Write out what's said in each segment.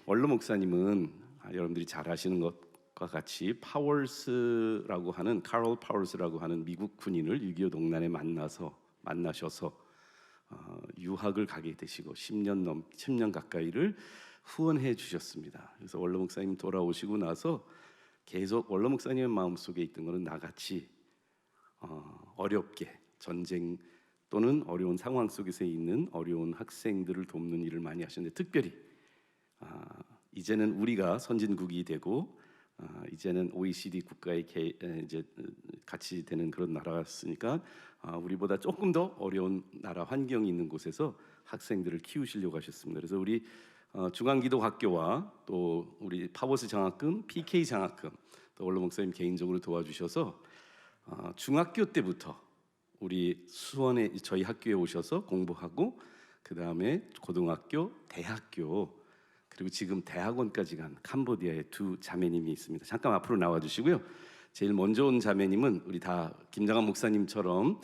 원로 목사님은 여러분들이 잘 아시는 것과 같이 파월스라고 하는 카롤 파월스라고 하는 미국 군인을 6.25 동란에 만나셔서 유학을 가게 되시고 10년 가까이를 후원해 주셨습니다. 그래서 원로 목사님 돌아오시고 나서 계속 원로 목사님의 마음속에 있던 것은 나같이 어렵게 전쟁 또는 어려운 상황 속에서 있는 어려운 학생들을 돕는 일을 많이 하셨는데, 특별히 이제는 우리가 선진국이 되고 이제는 OECD 국가에 이제 같이 되는 그런 나라였으니까 우리보다 조금 더 어려운 나라 환경이 있는 곳에서 학생들을 키우시려고 하셨습니다. 그래서 우리 중앙기독학교와 또 우리 파버스 장학금, PK 장학금, 또 원로 목사님 개인적으로 도와주셔서 중학교 때부터 우리 수원에 저희 학교에 오셔서 공부하고, 그 다음에 고등학교, 대학교, 그리고 지금 대학원까지 간 캄보디아의 두 자매님이 있습니다. 잠깐 앞으로 나와주시고요. 제일 먼저 온 자매님은 우리 다 김장한 목사님처럼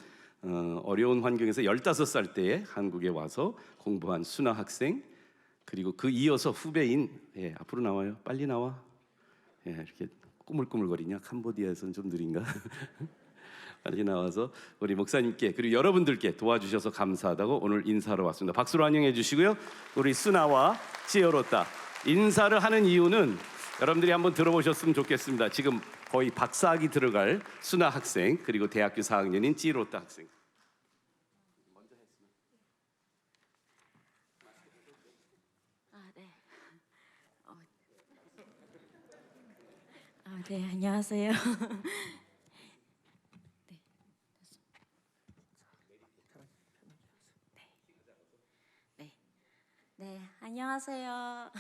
어려운 환경에서 15살 때에 한국에 와서 공부한 순화 학생, 그리고 그 이어서 후배인, 앞으로 나와요. 빨리 나와. 이렇게 꾸물꾸물거리냐? 캄보디아에서는 좀 느린가? 빨리 나와서 우리 목사님께 그리고 여러분들께 도와주셔서 감사하다고 오늘 인사하러 왔습니다. 박수로 환영해 주시고요. 우리 수나와 지어로따 인사를 하는 이유는 여러분들이 한번 들어보셨으면 좋겠습니다. 지금 거의 박사학위 들어갈 수나 학생, 그리고 대학교 4학년인 지로따 학생. 네, 안녕하세요. 네, 안녕하세요.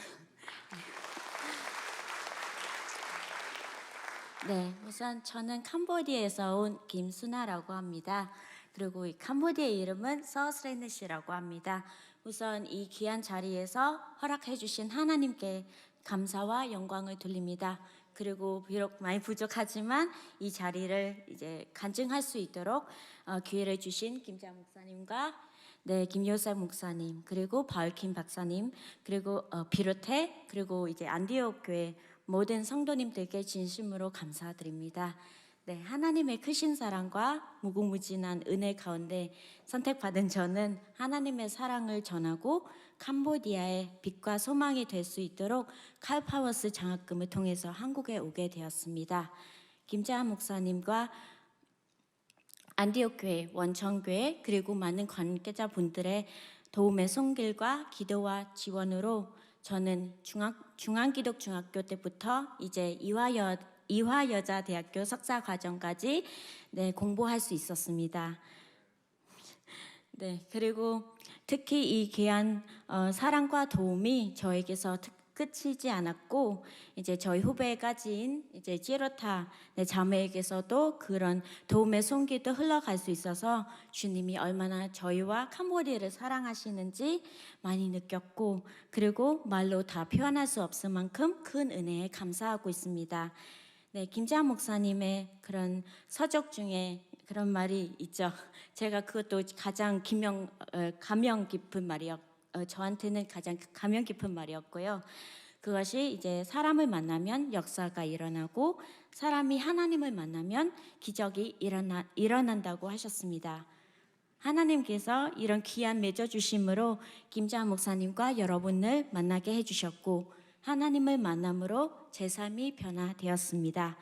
네, 우선 저는 캄보디아에서 온 김수나라고 합니다. 그리고 이 캄보디아 이름은 서스레느시라고 합니다. 우선 이 귀한 자리에서 허락해 주신 하나님께 감사와 영광을 돌립니다. 그리고 비록 많이 부족하지만 이 자리를 이제 간증할 수 있도록 기회를 주신 김자 목사님과 김요셉 목사님, 그리고 바울킴 박사님, 그리고 비롯해 그리고 이제 안디옥 교회 모든 성도님들께 진심으로 감사드립니다. 하나님의 크신 사랑과 무궁무진한 은혜 가운데 선택받은 저는 하나님의 사랑을 전하고 캄보디아의 빛과 소망이 될 수 있도록 칼파워스 장학금을 통해서 한국에 오게 되었습니다. 김자한 목사님과 안디옥 교회, 원청교회, 그리고 많은 관계자분들의 도움의 손길과 기도와 지원으로 저는 중앙기독중학교 때부터 이제 이화여자대학교 석사과정까지 공부할 수 있었습니다. 그리고 특히 이 귀한 사랑과 도움이 저에게서 끝이지 않았고, 이제 저희 후배까지인 이제 지로타 자매에게서도 그런 도움의 손길도 흘러갈 수 있어서 주님이 얼마나 저희와 캄보디아를 사랑하시는지 많이 느꼈고, 그리고 말로 다 표현할 수 없을 만큼 큰 은혜에 감사하고 있습니다. 김재한 목사님의 그런 서적 중에 그런 말이 있죠. 제가 그것도 가장 감명 깊은 저한테는 가장 감명 깊은 말이었고요. 그것이 이제 사람을 만나면 역사가 일어나고 사람이 하나님을 만나면 기적이 일어난다고 하셨습니다. 하나님께서 이런 귀한 맺어주심으로 김자한 목사님과 여러분을 만나게 해주셨고, 하나님을 만남으로 제 삶이 변화되었습니다.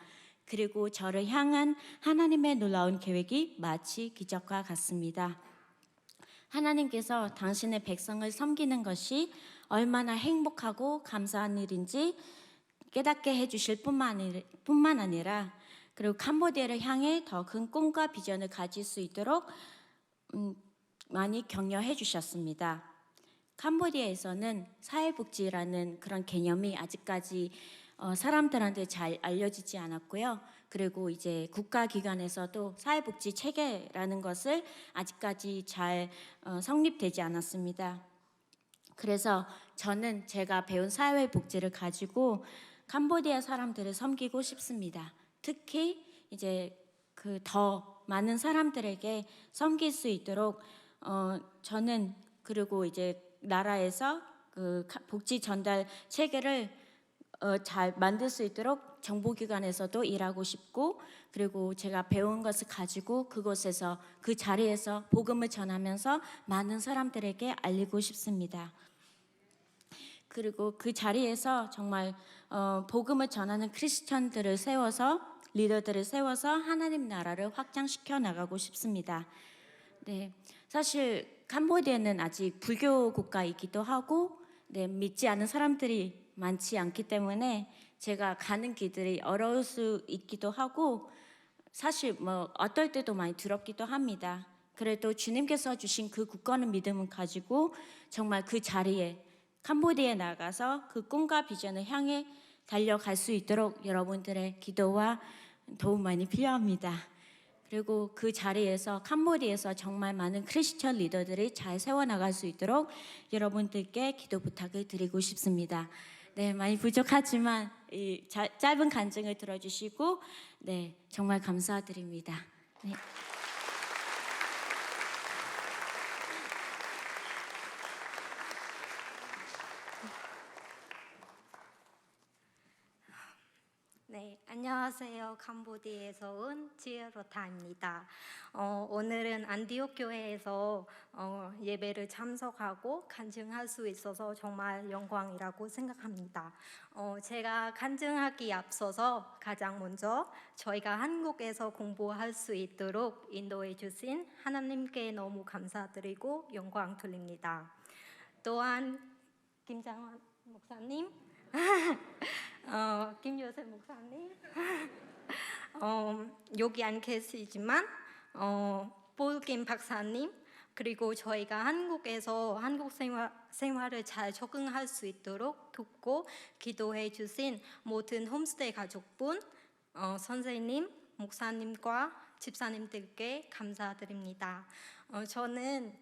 그리고 저를 향한 하나님의 놀라운 계획이 마치 기적과 같습니다. 하나님께서 당신의 백성을 섬기는 것이 얼마나 행복하고 감사한 일인지 깨닫게 해주실 뿐만 아니라 그리고 캄보디아를 향해 더 큰 꿈과 비전을 가질 수 있도록 많이 격려해 주셨습니다. 캄보디아에서는 사회복지라는 그런 개념이 아직까지 사람들한테 잘 알려지지 않았고요. 그리고 이제 국가기관에서도 사회복지 체계라는 것을 아직까지 잘 성립되지 않았습니다. 그래서 저는 제가 배운 사회복지를 가지고 캄보디아 사람들을 섬기고 싶습니다. 특히 이제 그 더 많은 사람들에게 섬길 수 있도록 저는 그리고 이제 나라에서 복지 전달 체계를 잘 만들 수 있도록 정보기관에서도 일하고 싶고, 그리고 제가 배운 것을 가지고 그곳에서 그 자리에서 복음을 전하면서 많은 사람들에게 알리고 싶습니다. 그리고 그 자리에서 정말 복음을 전하는 크리스천들을 세워서, 리더들을 세워서 하나님 나라를 확장시켜 나가고 싶습니다. 네, 사실 캄보디아는 아직 불교 국가이기도 하고, 네, 믿지 않는 사람들이 많지 않기 때문에 제가 가는 길들이 어려울 수 있기도 하고, 사실 뭐 어떨 때도 많이 두렵기도 합니다. 그래도 주님께서 주신 그 굳건한 믿음을 가지고 정말 그 자리에 캄보디아에 나가서 그 꿈과 비전을 향해 달려갈 수 있도록 여러분들의 기도와 도움 많이 필요합니다. 그리고 그 자리에서 캄보디아에서 정말 많은 크리스천 리더들이 잘 세워나갈 수 있도록 여러분들께 기도 부탁을 드리고 싶습니다. 네, 많이 부족하지만 이 짧은 간증을 들어주시고, 네, 정말 감사드립니다. 네. 네, 안녕하세요. 캄보디아에서 온 지에로타입니다. 오늘은 안디옥 교회에서 예배를 참석하고 간증할 수 있어서 정말 영광이라고 생각합니다. 제가 간증하기 앞서서 가장 먼저 저희가 한국에서 공부할 수 있도록 인도해 주신 하나님께 너무 감사드리고 영광 돌립니다. 또한 김장환 목사님, 김요셉 목사님, 여기 안 계시지만 볼김 박사님, 그리고 저희가 한국에서 한국 생활을 잘 적응할 수 있도록 돕고 기도해 주신 모든 홈스테이 가족분, 선생님, 목사님과 집사님들께 감사드립니다. 저는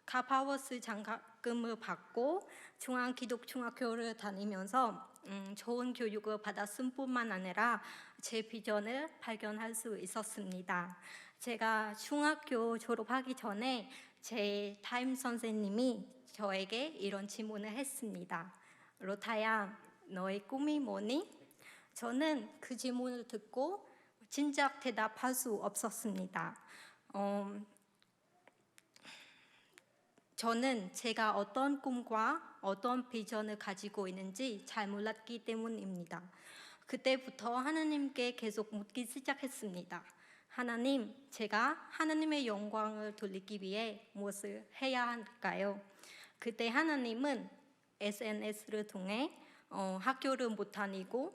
가파워스 장학금을 받고 중앙기독중학교를 다니면서 좋은 교육을 받았을 뿐만 아니라 제 비전을 발견할 수 있었습니다. 제가 중학교 졸업하기 전에 제 담임 선생님이 저에게 이런 질문을 했습니다. 로타야, 너의 꿈이 뭐니? 저는 그 질문을 듣고 진작 대답할 수 없었습니다. 저는 제가 어떤 꿈과 어떤 비전을 가지고 있는지 잘 몰랐기 때문입니다. 그때부터 하나님께 계속 묻기 시작했습니다. 하나님, 제가 하나님의 영광을 돌리기 위해 무엇을 해야 할까요? 그때 하나님은 SNS를 통해 학교를 못 다니고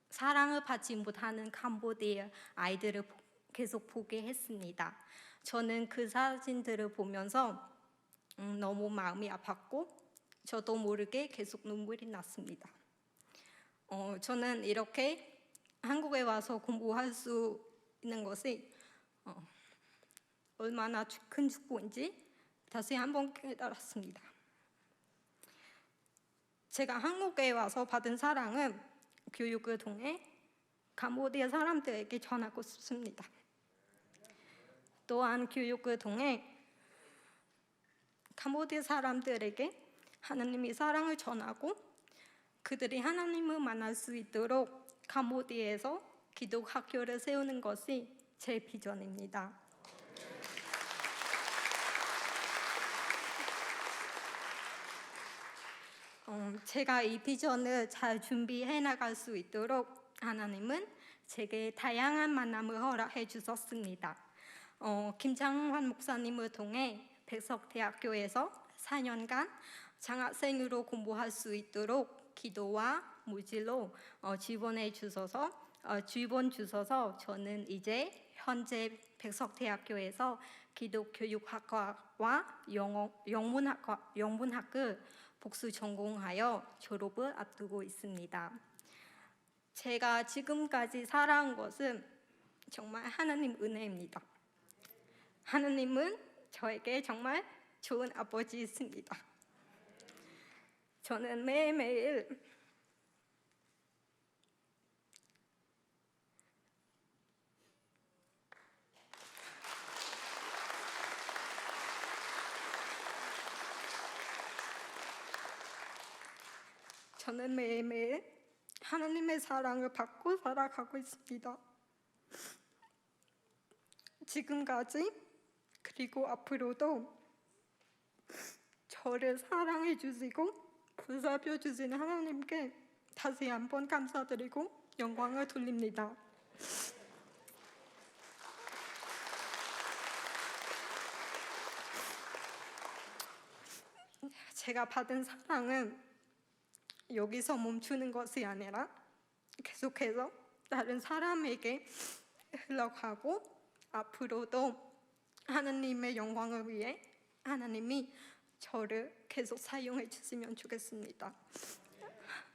사랑을 받지 못하는 캄보디아 아이들을 계속 보게 했습니다. 저는 그 사진들을 보면서 너무 마음이 아팠고 저도 모르게 계속 눈물이 났습니다. 저는 이렇게 한국에 와서 공부할 수 있는 것이 얼마나 큰 축복인지 다시 한번 깨달았습니다. 제가 한국에 와서 받은 사랑은 교육을 통해 캄보디아 사람들에게 전하고 싶습니다. 또한 교육을 통해 캄보디아 사람들에게 하나님의 사랑을 전하고 그들이 하나님을 만날 수 있도록 캄보디아에서 기독 학교를 세우는 것이 제 비전입니다. 제가 이 비전을 잘 준비해 나갈 수 있도록 하나님은 제게 다양한 만남을 허락해 주셨습니다. 김장환 목사님을 통해 백석대학교에서 4년간 장학생으로 공부할 수 있도록 기도와 물질로 지원해 주셔서 저는 이제 현재 백석대학교에서 기독교육학과와 영문학을 복수 전공하여 졸업을 앞두고 있습니다. 제가 지금까지 살아온 것은 정말 하나님 은혜입니다. 하나님은 저에게 정말 좋은 아버지이십니다. 저는 매일매일 저는 매일매일 하나님의 사랑을 받고 살아가고 있습니다. 지금까지 그리고 앞으로도 저를 사랑해 주시고 보살펴 주시는 하나님께 다시 한번 감사드리고 영광을 돌립니다. 제가 받은 사랑은 여기서 멈추는 것이 아니라 계속해서 다른 사람에게 흘러가고 앞으로도 하나님의 영광을 위해 하나님이 저를 계속 사용해 주시면 좋겠습니다.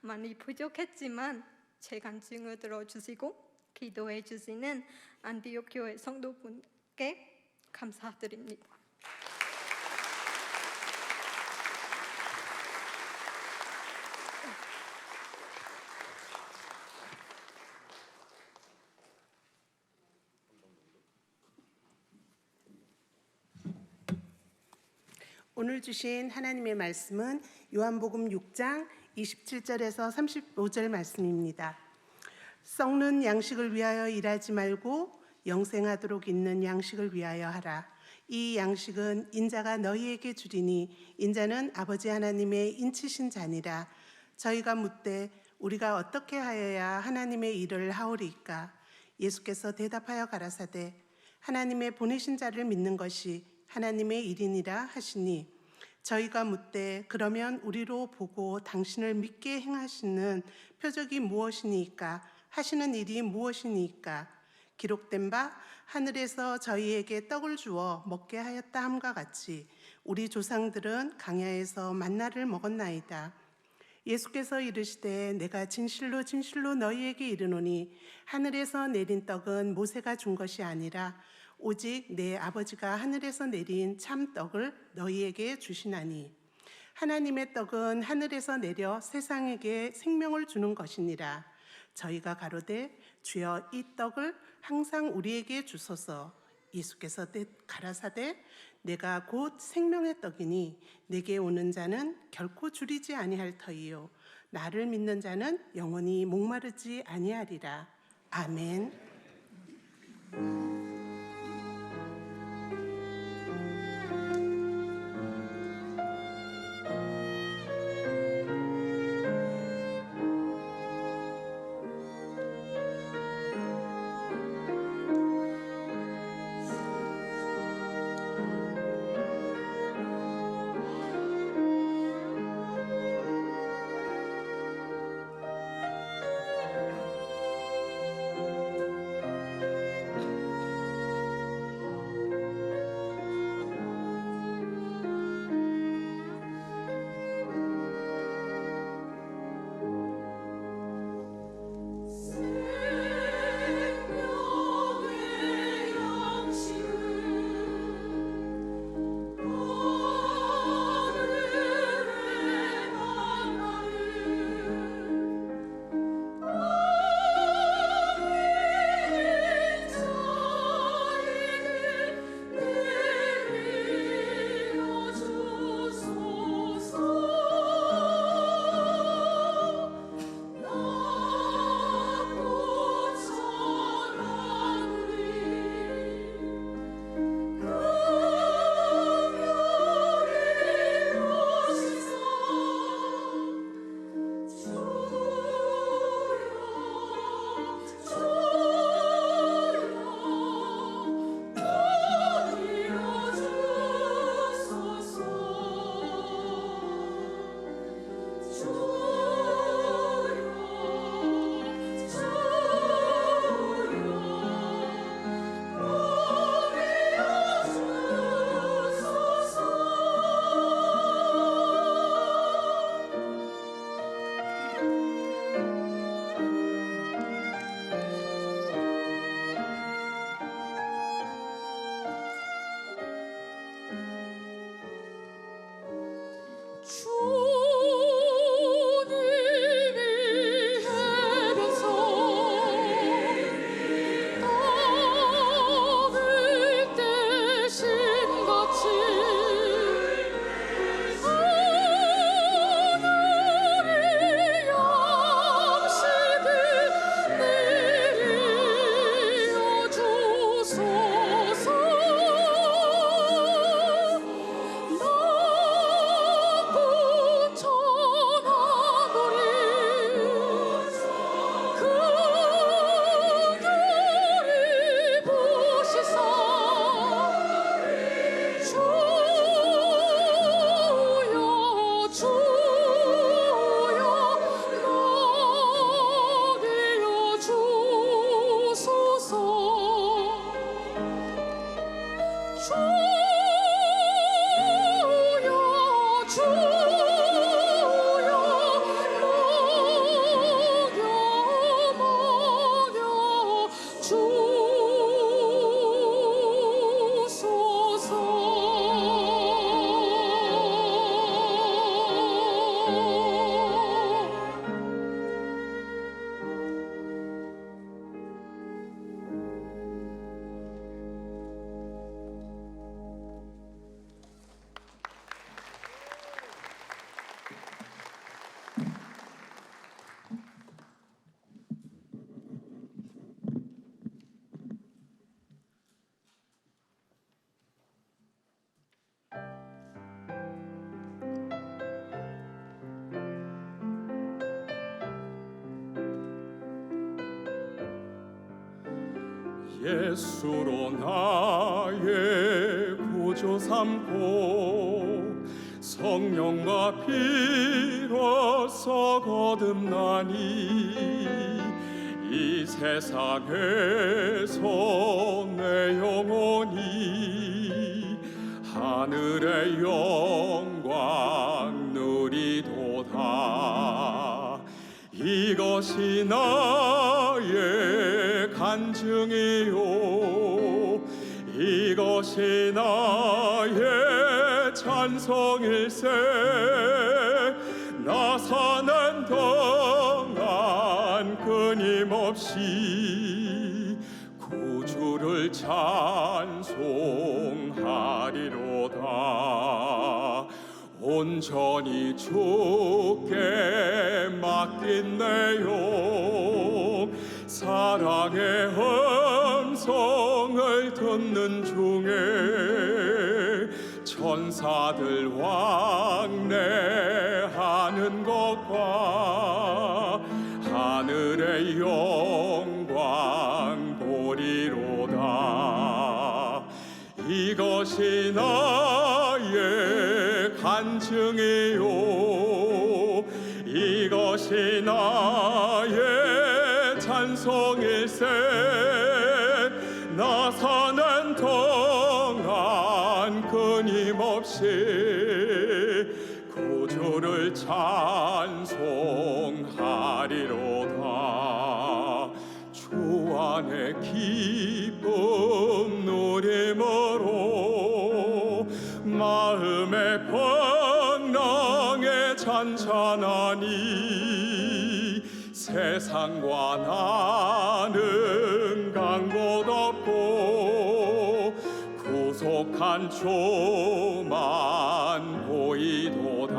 많이 부족했지만 제 간증을 들어주시고 기도해 주시는 안디옥 교회 성도분께 감사드립니다. 오늘 주신 하나님의 말씀은 요한복음 6장 27절에서 35절 말씀입니다. 썩는 양식을 위하여 일하지 말고 영생하도록 있는 양식을 위하여 하라. 이 양식은 인자가 너희에게 주리니 인자는 아버지 하나님의 인치신 자니라. 저희가 묻되 우리가 어떻게 하여야 하나님의 일을 하오리까? 예수께서 대답하여 가라사대 하나님의 보내신 자를 믿는 것이 하나님의 일이니라 하시니 저희가 묻되 그러면 우리로 보고 당신을 믿게 행하시는 표적이 무엇이니까 하시는 일이 무엇이니까 기록된 바 하늘에서 저희에게 떡을 주어 먹게 하였다 함과 같이 우리 조상들은 광야에서 만나를 먹었나이다. 예수께서 이르시되 내가 진실로 진실로 너희에게 이르노니 하늘에서 내린 떡은 모세가 준 것이 아니라 오직 내 아버지가 하늘에서 내린 참 떡을 너희에게 주시나니 하나님의 떡은 하늘에서 내려 세상에게 생명을 주는 것이니라. 저희가 가로되 주여 이 떡을 항상 우리에게 주소서. 예수께서 가라사대 내가 곧 생명의 떡이니 내게 오는 자는 결코 줄이지 아니할 터이요 나를 믿는 자는 영원히 목마르지 아니하리라. 아멘. 예수로 나의 구주 삼고 성령과 피로써 거듭나니 이 세상에서 내 영혼이 하늘의 영광 누리도다. 이것이 나의 간증이요 이것이 나의 찬송일세. 나 사는 동안 끊임없이 구주를 찬송하리로다. 온전히 주께 맡긴 내 영 사랑의 음성을 듣는 중에 천사들 왕래하는 것과 하늘의 영광 보리로다. 이것이 나의 간증이요 이것이 나의 찬송일세. 나 사는 동안 끊임없이 구주를 찬송하리로다. 주 안에 기쁨 누림으로 마음의 풍랑에 잔잔하니 세상과 나는 강곳 없고 구속한 주만 보이도다.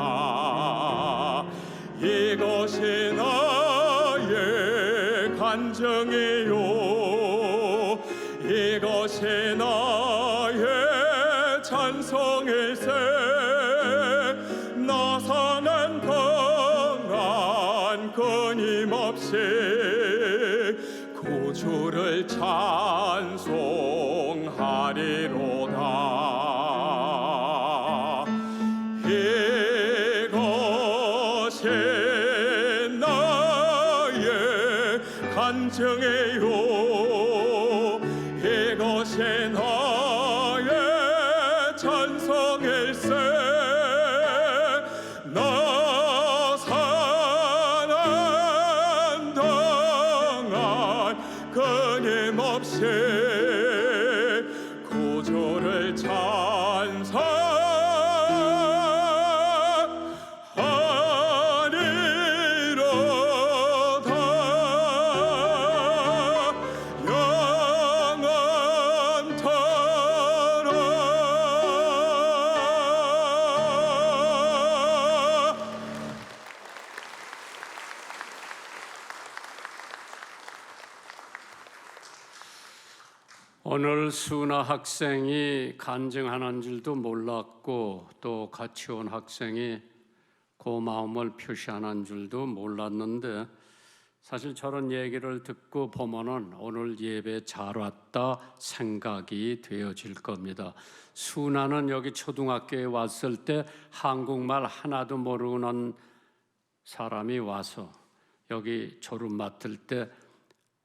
이것이 나의 간증이요 이것이 나의 찬송일세. 나 사는 동안 끊임없이 구주를 찬송하리로다. 이것이 나의 간증이요 이것이 나의 찬송일세. 나 사는 동안 끊임없이 구주를 오늘 수나 학생이 간증하는 줄도 몰랐고 또 같이 온 학생이 고마움을 표시하는 줄도 몰랐는데 사실 저런 얘기를 듣고 보면은 오늘 예배 잘 왔다 생각이 되어질 겁니다. 수나는 여기 초등학교에 왔을 때 한국말 하나도 모르는 사람이 와서 여기 졸업 맡을 때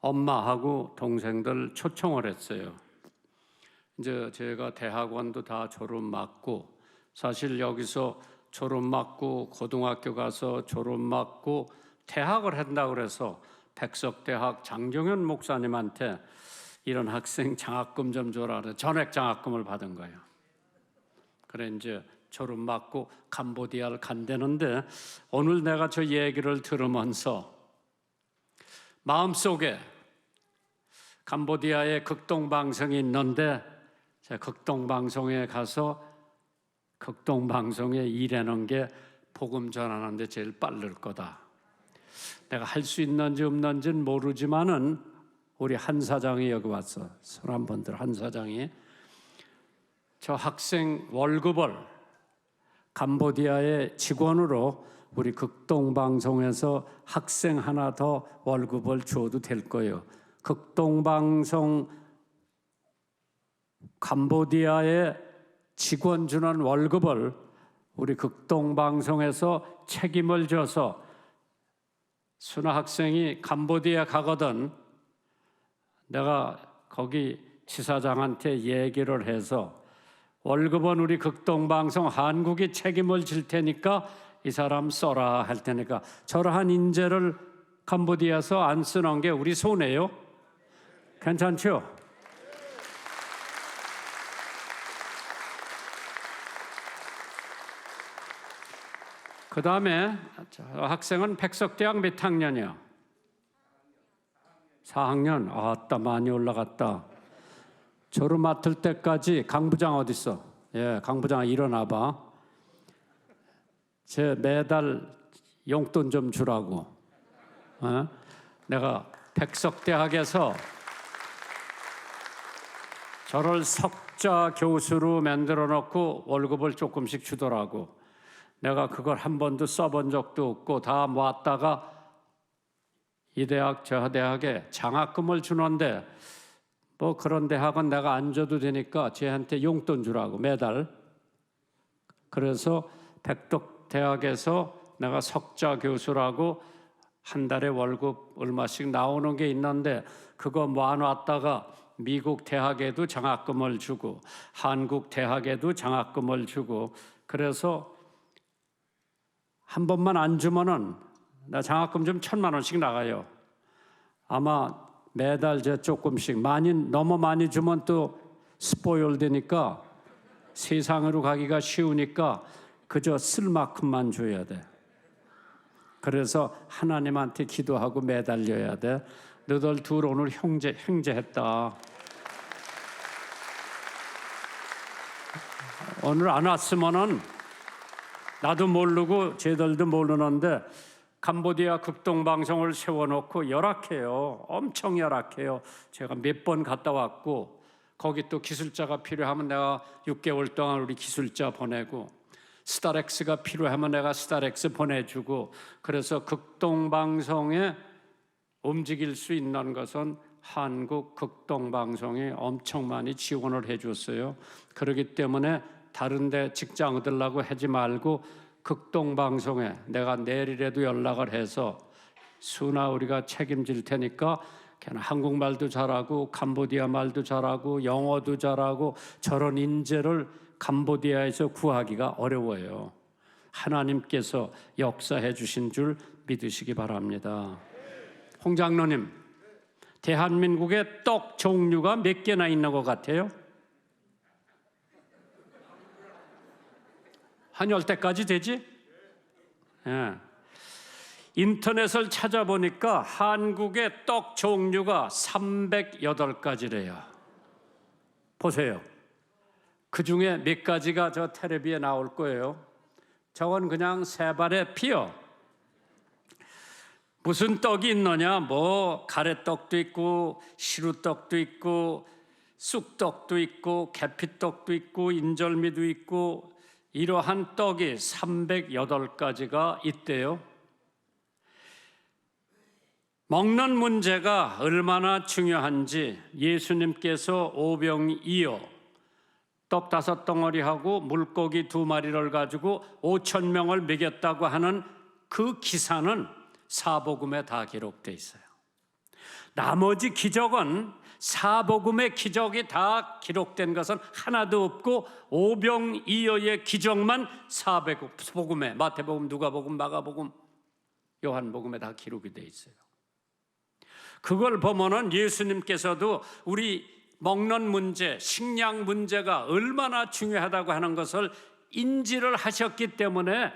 엄마하고 동생들 초청을 했어요. 이제 제가 대학원도 다 졸업 맡고 사실 여기서 졸업 맡고 고등학교 가서 졸업 맡고 대학을 한다고 그래서 백석대학 장정현 목사님한테 이런 학생 장학금 좀 줘라 그래서 전액 장학금을 받은 거예요. 그래 이제 졸업 맡고 캄보디아를 간다는데 오늘 내가 저 얘기를 들으면서 마음속에 캄보디아에 극동방송이 있는데 제가 극동방송에 가서 극동방송에 일하는 게 복음 전하는데 제일 빠를 거다. 내가 할 수 있는지 없는지는 모르지만은 우리 한 사장이 여기 왔어. 선한 분들 한 사장이 저 학생 월급을 캄보디아의 직원으로 우리 극동방송에서 학생 하나 더 월급을 줘도 될 거예요. 극동방송 캄보디아의 직원 주는 월급을 우리 극동방송에서 책임을 져서 순아 학생이 캄보디아 가거든 내가 거기 지사장한테 얘기를 해서 월급은 우리 극동방송 한국이 책임을 질 테니까 이 사람 써라 할 테니까 저러한 인재를 캄보디아에서 안 쓰는 게 우리 손해요. 괜찮죠? 그 다음에 학생은 백석대학 몇 학년이야? 4학년. 아따 많이 올라갔다. 졸업 맡을 때까지 강 부장 어디 있어? 예, 강 부장 일어나 봐. 제 매달 용돈 좀 주라고. 내가 백석대학에서 저를 석자 교수로 만들어 놓고 월급을 조금씩 주더라고. 내가 그걸 한 번도 써본 적도 없고 다 모았다가 이 대학 저 대학에 장학금을 주는데 뭐 그런 대학은 내가 안 줘도 되니까 쟤한테 용돈 주라고 매달. 그래서 백덕대학에서 내가 석자 교수라고 한 달에 월급 얼마씩 나오는 게 있는데 그거 모아놨다가 미국 대학에도 장학금을 주고 한국 대학에도 장학금을 주고 그래서 한 번만 안 주면은 나 장학금 좀 1,000만 원씩 나가요. 아마 매달 제 조금씩 너무 많이 주면 또 스포일 되니까 세상으로 가기가 쉬우니까 그저 쓸 만큼만 줘야 돼. 그래서 하나님한테 기도하고 매달려야 돼. 너들 둘 오늘 형제했다. 오늘 안 왔으면은 나도 모르고 쟤들도 모르는데 캄보디아 극동방송을 세워놓고 열악해요. 엄청 열악해요. 제가 몇 번 갔다 왔고 거기 또 기술자가 필요하면 내가 6개월 동안 우리 기술자 보내고 스타렉스가 필요하면 내가 스타렉스 보내주고 그래서 극동방송에 움직일 수 있는 것은 한국 극동방송이 엄청 많이 지원을 해줬어요. 그렇기 때문에 다른 데 직장 얻으려고 하지 말고 극동방송에 내가 내일이라도 연락을 해서 순아 우리가 책임질 테니까 걔는 한국말도 잘하고 캄보디아 말도 잘하고 영어도 잘하고 저런 인재를 캄보디아에서 구하기가 어려워요. 하나님께서 역사해 주신 줄 믿으시기 바랍니다. 홍 장로님, 대한민국에 떡 종류가 몇 개나 있는 것 같아요? 한 10대까지 되지? 예. 인터넷을 찾아보니까 한국의 떡 종류가 308가지래요. 보세요. 그 중에 몇 가지가 저 텔레비에 나올 거예요. 저건 그냥 세발의 피요. 무슨 떡이 있느냐? 뭐 가래떡도 있고 시루떡도 있고 쑥떡도 있고 계피떡도 있고 인절미도 있고 이러한 떡이 308가지가 있대요. 먹는 문제가 얼마나 중요한지 예수님께서 오병이어 떡 5덩어리하고 물고기 2마리를 가지고 5,000명을 먹였다고 하는 그 기사는 사복음에 다 기록되어 있어요. 나머지 기적은 사복음의 기적이 다 기록된 것은 하나도 없고 오병이어의 기적만 사복음에 마태복음, 누가복음, 마가복음, 요한복음에 다 기록이 되어 있어요. 그걸 보면은 예수님께서도 우리 먹는 문제, 식량 문제가 얼마나 중요하다고 하는 것을 인지를 하셨기 때문에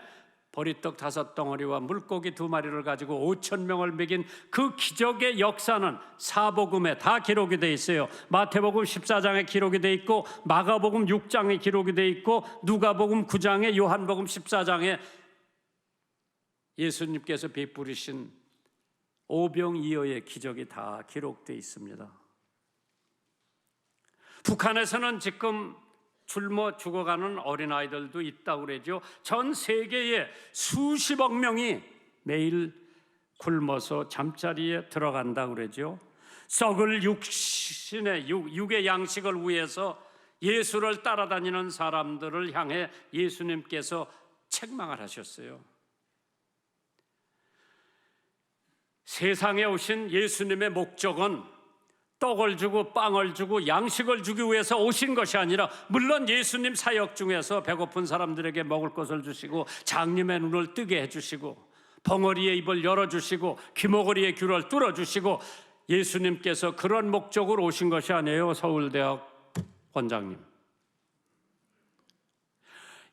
보리떡 5덩어리와 물고기 2마리를 가지고 5,000명을 먹인 그 기적의 역사는 사복음에 다 기록이 되어 있어요. 마태복음 14장에 기록이 되어 있고 마가복음 6장에 기록이 되어 있고 누가복음 9장에 요한복음 14장에 예수님께서 베푸리신 오병이어의 기적이 다 기록되어 있습니다. 북한에서는 지금 굶어 죽어가는 어린아이들도 있다고 그러죠. 전 세계에 수십억 명이 매일 굶어서 잠자리에 들어간다고 그러죠. 썩을 육의 양식을 위해서 예수를 따라다니는 사람들을 향해 예수님께서 책망을 하셨어요. 세상에 오신 예수님의 목적은 떡을 주고 빵을 주고 양식을 주기 위해서 오신 것이 아니라, 물론 예수님 사역 중에서 배고픈 사람들에게 먹을 것을 주시고 장님의 눈을 뜨게 해주시고 벙어리의 입을 열어주시고 귀머거리의 귤을 뚫어주시고, 예수님께서 그런 목적으로 오신 것이 아니에요. 서울대학 원장님,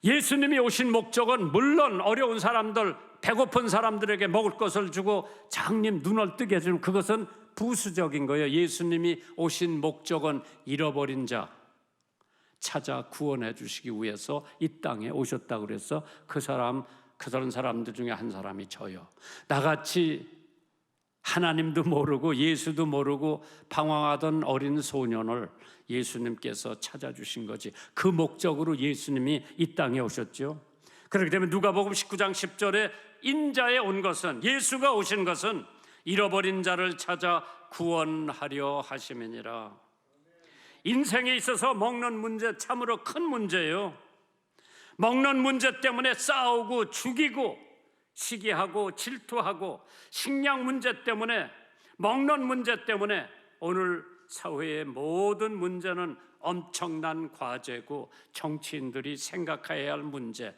예수님이 오신 목적은 물론 어려운 사람들, 배고픈 사람들에게 먹을 것을 주고 장님 눈을 뜨게 해주는, 그것은 부수적인 거예요. 예수님이 오신 목적은 잃어버린 자 찾아 구원해 주시기 위해서 이 땅에 오셨다고 그래서 그런 사람들 중에 한 사람이 저요. 나같이 하나님도 모르고 예수도 모르고 방황하던 어린 소년을 예수님께서 찾아주신 거지. 그 목적으로 예수님이 이 땅에 오셨죠. 그렇기 때문에 누가복음 19장 10절에 인자에 온 것은, 예수가 오신 것은 잃어버린 자를 찾아 구원하려 하심이니라. 인생에 있어서 먹는 문제 참으로 큰 문제예요. 먹는 문제 때문에 싸우고 죽이고 시기하고 질투하고, 식량 문제 때문에, 먹는 문제 때문에 오늘 사회의 모든 문제는 엄청난 과제고 정치인들이 생각해야 할 문제.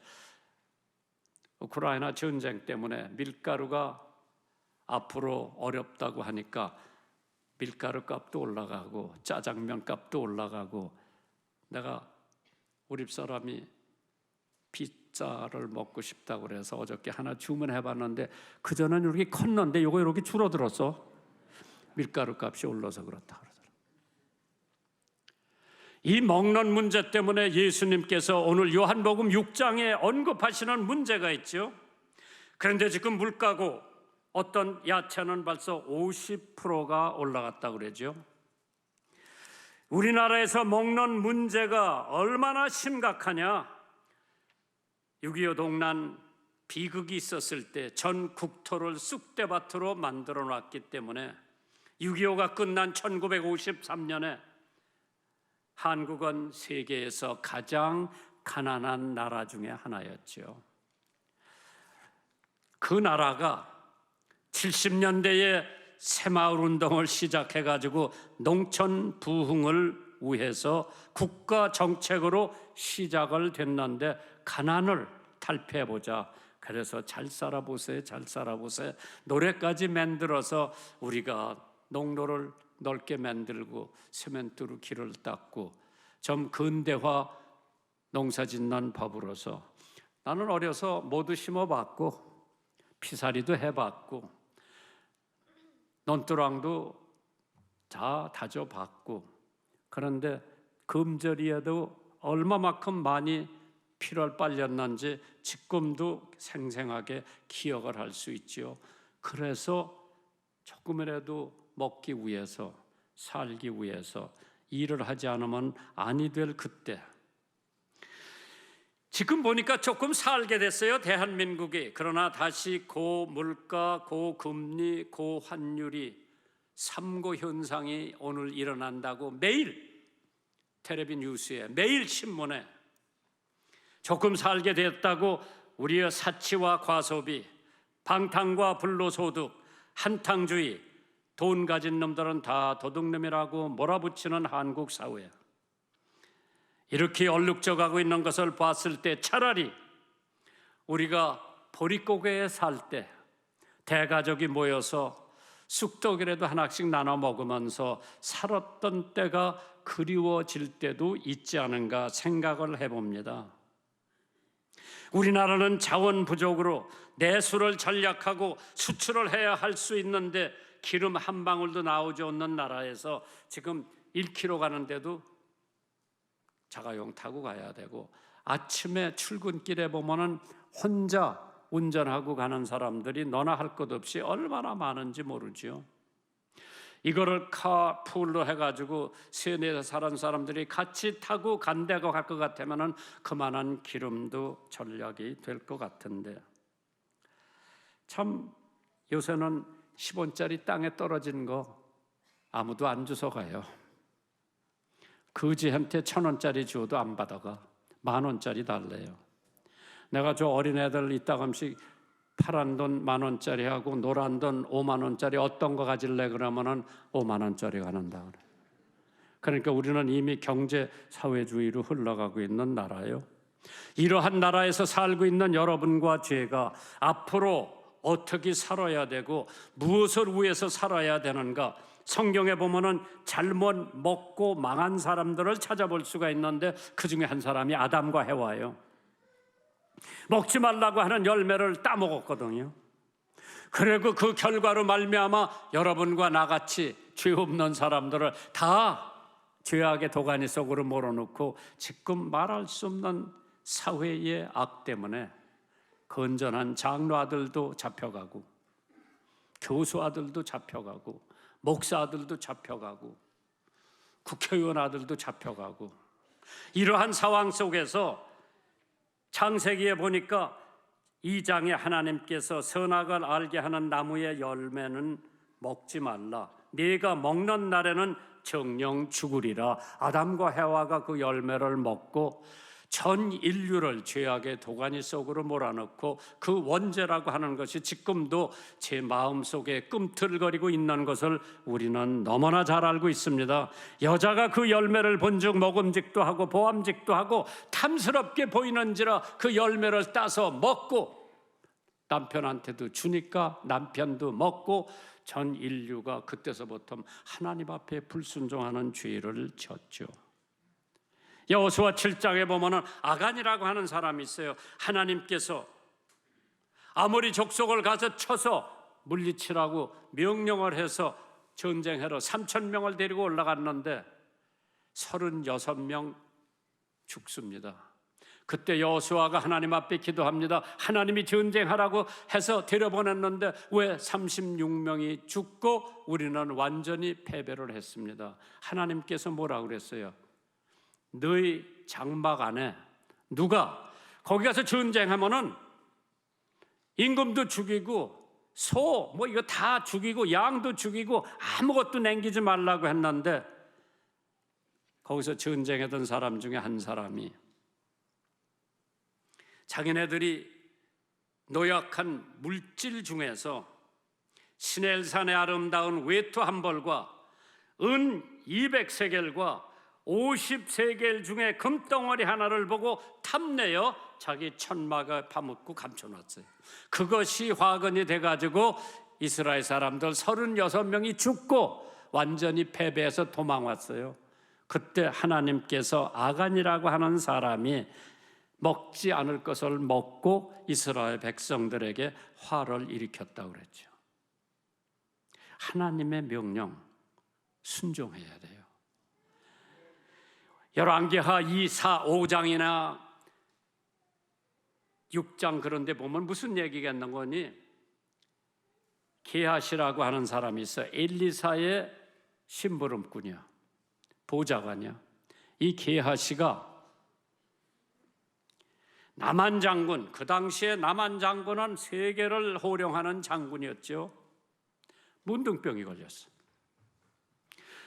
우크라이나 전쟁 때문에 밀가루가 앞으로 어렵다고 하니까 밀가루 값도 올라가고 짜장면 값도 올라가고, 내가 우리 사람이 피자를 먹고 싶다고 그래서 어저께 하나 주문해봤는데 그전엔 이렇게 컸는데 이거 이렇게 줄어들었어. 밀가루 값이 올라서 그렇다 그러더라고요. 이 먹는 문제 때문에 예수님께서 오늘 요한복음 6장에 언급하시는 문제가 있죠. 그런데 지금 물가고 어떤 야채는 벌써 50%가 올라갔다고 그러죠. 우리나라에서 먹는 문제가 얼마나 심각하냐. 6.25 동란 비극이 있었을 때 전 국토를 쑥대밭으로 만들어 놨기 때문에 6.25가 끝난 1953년에 한국은 세계에서 가장 가난한 나라 중에 하나였죠. 그 나라가 70년대에 새마을 운동을 시작해가지고 농촌 부흥을 위해서 국가 정책으로 시작을 됐는데, 가난을 탈피해보자. 그래서 잘 살아보세요, 잘 살아보세요. 노래까지 만들어서 우리가 농로를 넓게 만들고 세멘트로 길을 닦고 좀 근대화 농사짓는 법으로서, 나는 어려서 모두 심어봤고 피사리도 해봤고 논두렁도 다 다져봤고, 그런데 금절이에도 얼마만큼 많이 피를 빨렸는지 지금도 생생하게 기억을 할 수 있지요. 그래서 조금이라도 먹기 위해서, 살기 위해서 일을 하지 않으면 아니 될 그때, 지금 보니까 조금 살게 됐어요, 대한민국이. 그러나 다시 고물가, 고금리, 고환율이, 삼고 현상이 오늘 일어난다고 매일 텔레비 뉴스에, 매일 신문에 조금 살게 됐다고 우리의 사치와 과소비, 방탕과 불로소득, 한탕주의, 돈 가진 놈들은 다 도둑놈이라고 몰아붙이는 한국 사회, 이렇게 얼룩져가고 있는 것을 봤을 때 차라리 우리가 보릿고개에 살 때 대가족이 모여서 쑥떡이라도 하나씩 나눠 먹으면서 살았던 때가 그리워질 때도 있지 않은가 생각을 해봅니다. 우리나라는 자원 부족으로 내수를 전략하고 수출을 해야 할 수 있는데 기름 한 방울도 나오지 않는 나라에서 지금 1km 가는데도 자가용 타고 가야 되고, 아침에 출근길에 보면은 혼자 운전하고 가는 사람들이 너나 할 것 없이 얼마나 많은지 모르죠. 이거를 카풀로 해가지고 세네에서 사는 사람들이 같이 타고 간다고 갈 것 같으면은 그만한 기름도 전략이 될 것 같은데, 참 요새는 10원짜리 땅에 떨어진 거 아무도 안 주워 가요. 거지한테 1,000원짜리 주어도 안 받아가. 10,000원짜리 달래요. 내가 저 어린애들 이따금씩 파란 돈 10,000원짜리하고 노란 돈 50,000원짜리 어떤 거 가질래 그러면은 50,000원짜리 가는다 그래. 그러니까 우리는 이미 경제 사회주의로 흘러가고 있는 나라예요. 이러한 나라에서 살고 있는 여러분과 제가 앞으로 어떻게 살아야 되고 무엇을 위해서 살아야 되는가? 성경에 보면은 잘못 먹고 망한 사람들을 찾아볼 수가 있는데 그 중에 한 사람이 아담과 해와예요. 먹지 말라고 하는 열매를 따먹었거든요. 그리고 그 결과로 말미암아 여러분과 나같이 죄 없는 사람들을 다 죄악의 도가니 속으로 몰아넣고 지금 말할 수 없는 사회의 악 때문에 건전한 장로 아들도 잡혀가고 교수 아들도 잡혀가고 목사 아들도 잡혀가고 국회의원 아들도 잡혀가고 이러한 상황 속에서 창세기에 보니까 2장에 하나님께서 선악을 알게 하는 나무의 열매는 먹지 말라. 네가 먹는 날에는 정령 죽으리라. 아담과 해와가 그 열매를 먹고 전 인류를 죄악의 도가니 속으로 몰아넣고 그 원죄라고 하는 것이 지금도 제 마음속에 꿈틀거리고 있는 것을 우리는 너무나 잘 알고 있습니다. 여자가 그 열매를 본즉 먹음직도 하고 보암직도 하고 탐스럽게 보이는지라 그 열매를 따서 먹고 남편한테도 주니까 남편도 먹고 전 인류가 그때서부터 하나님 앞에 불순종하는 죄를 졌죠. 여호수아 7장에 보면은 아간이라고 하는 사람이 있어요. 하나님께서 아모리 족속을 가서 쳐서 물리치라고 명령을 해서 전쟁하러 3,000명을 데리고 올라갔는데 36명 죽습니다. 그때 여호수아가 하나님 앞에 기도합니다. 하나님이 전쟁하라고 해서 데려보냈는데 왜 36명이 죽고 우리는 완전히 패배를 했습니다. 하나님께서 뭐라고 그랬어요? 너희 장막 안에 누가 거기 가서 전쟁하면은 임금도 죽이고 소 뭐 이거 다 죽이고 양도 죽이고 아무것도 남기지 말라고 했는데 거기서 전쟁하던 사람 중에 한 사람이 자기네들이 노약한 물질 중에서 시넬산의 아름다운 외투 한 벌과 은 200세겔과 50세겔 중에 금덩어리 하나를 보고 탐내어 자기 천막에 파묻고 감춰놨어요. 그것이 화근이 돼가지고 이스라엘 사람들 36명이 죽고 완전히 패배해서 도망왔어요. 그때 하나님께서 아간이라고 하는 사람이 먹지 않을 것을 먹고 이스라엘 백성들에게 화를 일으켰다고 그랬죠. 하나님의 명령 순종해야 돼요. 열왕기하 2, 4, 5장이나 6장 그런 데 보면 무슨 얘기가 있는 거니? 게하시라고 하는 사람이 있어. 엘리사의 심부름꾼이야. 보좌관이야. 이 게하시가 남한 장군, 그 당시에 남한 장군은 세계를 호령하는 장군이었죠. 문둥병이 걸렸어.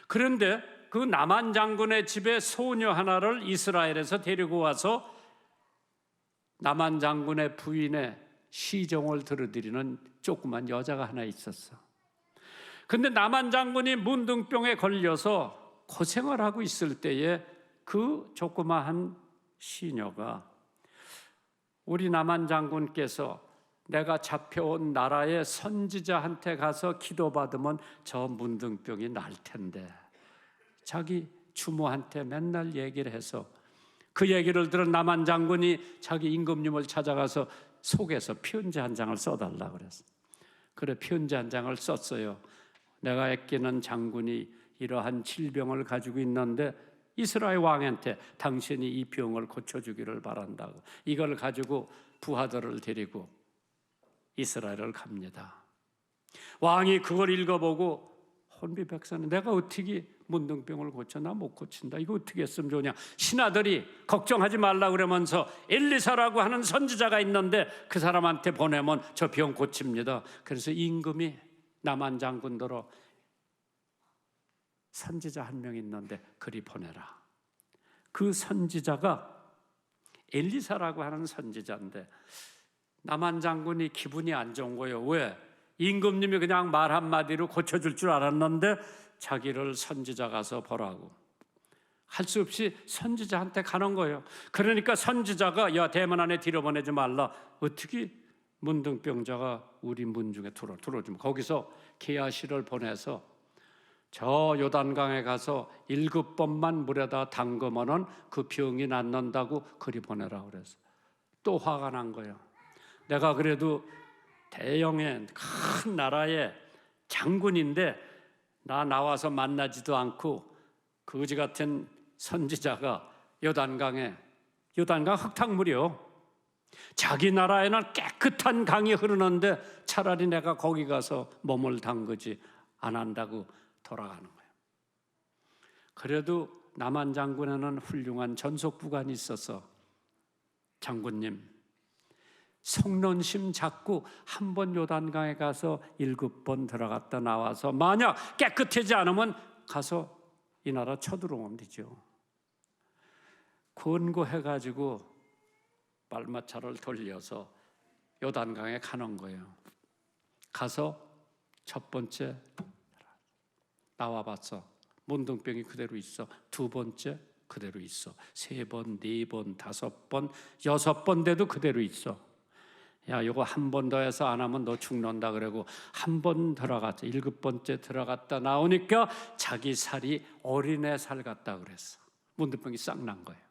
그런데 그 남한 장군의 집에 소녀 하나를 이스라엘에서 데리고 와서 남한 장군의 부인의 시종을 들어드리는 조그만 여자가 하나 있었어. 근데 남한 장군이 문둥병에 걸려서 고생을 하고 있을 때에 그 조그마한 시녀가 우리 남한 장군께서 내가 잡혀온 나라의 선지자한테 가서 기도받으면 저 문둥병이 날 텐데 자기 주모한테 맨날 얘기를 해서 그 얘기를 들은 남한 장군이 자기 임금님을 찾아가서 속에서 편지 한 장을 써달라 그랬어. 그래 편지 한 장을 썼어요. 내가 아끼는 장군이 이러한 질병을 가지고 있는데 이스라엘 왕한테 당신이 이 병을 고쳐주기를 바란다고. 이걸 가지고 부하들을 데리고 이스라엘을 갑니다. 왕이 그걸 읽어보고 혼비백산해. 내가 어떻게 문둥병을 고쳐? 나 못 고친다. 이거 어떻게 했으면 좋냐? 신하들이 걱정하지 말라 그러면서 엘리사라고 하는 선지자가 있는데 그 사람한테 보내면 저 병 고칩니다. 그래서 임금이 남한 장군들로 선지자 한 명 있는데 그리 보내라. 그 선지자가 엘리사라고 하는 선지자인데 남한 장군이 기분이 안 좋은 거예요. 왜? 임금님이 그냥 말 한마디로 고쳐줄 줄 알았는데 자기를 선지자 가서 보라고 할 수 없이 선지자한테 가는 거예요. 그러니까 선지자가 야 대문 안에 들여보내지 말라. 어떻게 문둥병자가 우리 문 중에 들어오지? 거기서 게하시를 보내서 저 요단강에 가서 7번만 물에다 담그면은 그 병이 낫는다고 그리 보내라 그래서 또 화가 난 거예요. 내가 그래도 대형의 큰 나라의 장군인데 나 나와서 만나지도 않고 거지 같은 선지자가 요단강 흙탕물이요. 자기 나라에는 깨끗한 강이 흐르는데 차라리 내가 거기 가서 몸을 담그지 안 한다고 돌아가는 거예요. 그래도 남한 장군에는 훌륭한 전속부관이 있어서 장군님 속론심 잡고 한 번 요단강에 가서 7번 들어갔다 나와서 만약 깨끗하지 않으면 가서 이 나라 쳐들어오면 되죠. 권고해가지고 빨마차를 돌려서 요단강에 가는 거예요. 가서 첫 번째 나와봤어. 문둥병이 그대로 있어. 두 번째 그대로 있어. 3번, 4번, 5번, 6번 돼도 그대로 있어. 야, 이거 한 번 더 해서 안 하면 너 죽는다 그러고 한 번 들어갔죠. 7번째 들어갔다 나오니까 자기 살이 어린애 살 같다 그랬어. 문둥병이 싹 난 거예요.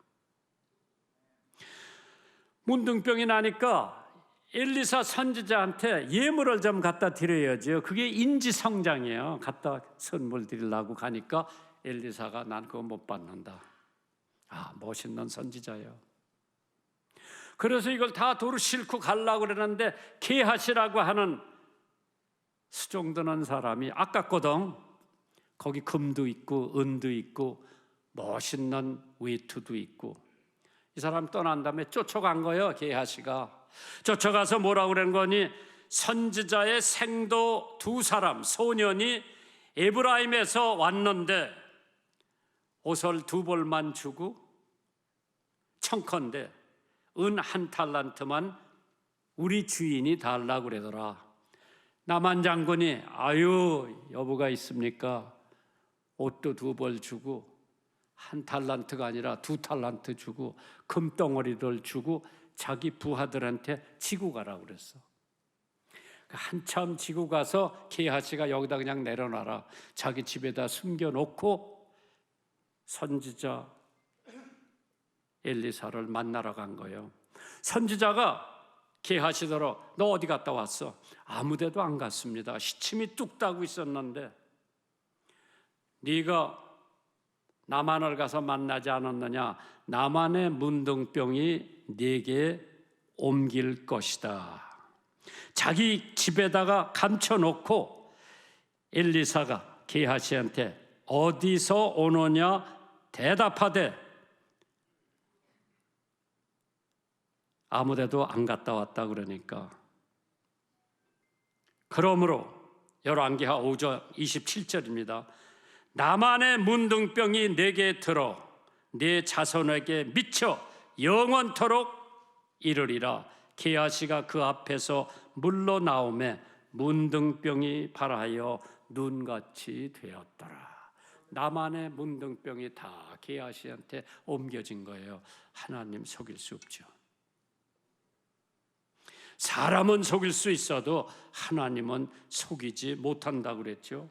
문둥병이 나니까 엘리사 선지자한테 예물을 좀 갖다 드려야죠. 그게 인지성장이에요. 갖다 선물 드리려고 가니까 엘리사가 난 그거 못 받는다. 아, 멋있는 선지자예요. 그래서 이걸 다 도로 싣고 가려고 그러는데 게하시라고 하는 수종드는 사람이 아깝거든. 거기 금도 있고 은도 있고 멋있는 외투도 있고. 이 사람 떠난 다음에 쫓아간 거예요. 게하시가 쫓아가서 뭐라고 그런 거니, 선지자의 생도 2사람 소년이 에브라임에서 왔는데 옷을 2벌만 주고 청컨대 은 1달란트만 우리 주인이 달라고 그러더라. 남한 장군이 아유 여부가 있습니까? 옷도 2벌 주고 1달란트가 아니라 2달란트 주고 금덩어리를 주고 자기 부하들한테 지고 가라고 그랬어. 한참 지고 가서 게하시가 여기다 그냥 내려놔라. 자기 집에다 숨겨놓고 선지자 엘리사를 만나러 간 거예요. 선지자가 게하시더러 너 어디 갔다 왔어? 아무데도 안 갔습니다. 시침이 뚝 따고 있었는데 네가 나만을 가서 만나지 않았느냐? 나만의 문둥병이 네게 옮길 것이다. 자기 집에다가 감춰놓고 엘리사가 게하시한테 어디서 오느냐 대답하되 아무데도 안 갔다 왔다 그러니까 그러므로 열왕기하 5장 27절입니다. 나만의 문둥병이 내게 들어 내 자손에게 미쳐 영원토록 이르리라. 게하시가 그 앞에서 물러나오매 문둥병이 발하여 눈같이 되었더라. 나만의 문둥병이 다 게하시한테 옮겨진 거예요. 하나님 속일 수 없죠. 사람은 속일 수 있어도 하나님은 속이지 못한다고 그랬죠.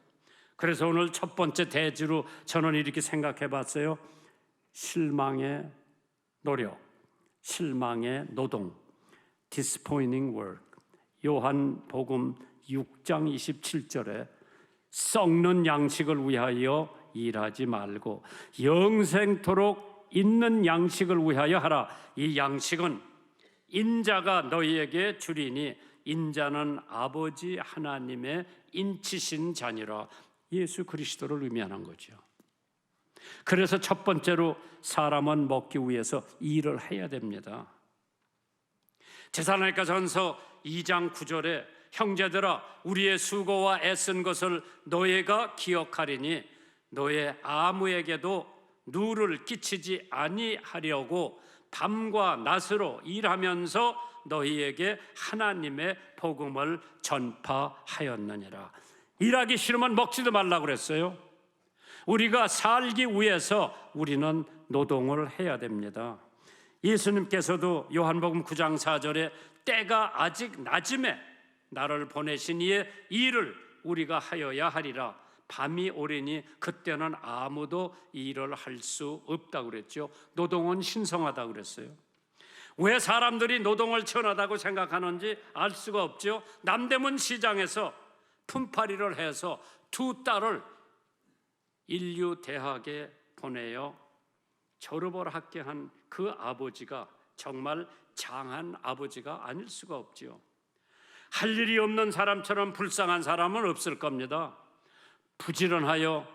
그래서 오늘 첫 번째 대지로 저는 이렇게 생각해 봤어요. 실망의 노력, 실망의 노동, disappointing work. 요한복음 6장 27절에 썩는 양식을 위하여 일하지 말고 영생토록 있는 양식을 위하여 하라. 이 양식은 인자가 너희에게 주리니 인자는 아버지 하나님의 인치신 자니라. 예수 그리스도를 의미하는 거죠. 그래서 첫 번째로 사람은 먹기 위해서 일을 해야 됩니다. 데살로니가 전서 2장 9절에 형제들아 우리의 수고와 애쓴 것을 너희가 기억하리니 너희 아무에게도 누를 끼치지 아니하려고 밤과 낮으로 일하면서 너희에게 하나님의 복음을 전파하였느니라. 일하기 싫으면 먹지도 말라고 그랬어요. 우리가 살기 위해서 우리는 노동을 해야 됩니다. 예수님께서도 요한복음 9장 4절에 때가 아직 낮음에 나를 보내신 이의 일을 우리가 하여야 하리라. 밤이 오리니 그때는 아무도 일을 할 수 없다고 그랬죠. 노동은 신성하다고 그랬어요. 왜 사람들이 노동을 천하다고 생각하는지 알 수가 없죠. 남대문 시장에서 품팔이를 해서 두 딸을 인류대학에 보내어 졸업을 하게 한 그 아버지가 정말 장한 아버지가 아닐 수가 없죠. 할 일이 없는 사람처럼 불쌍한 사람은 없을 겁니다. 부지런하여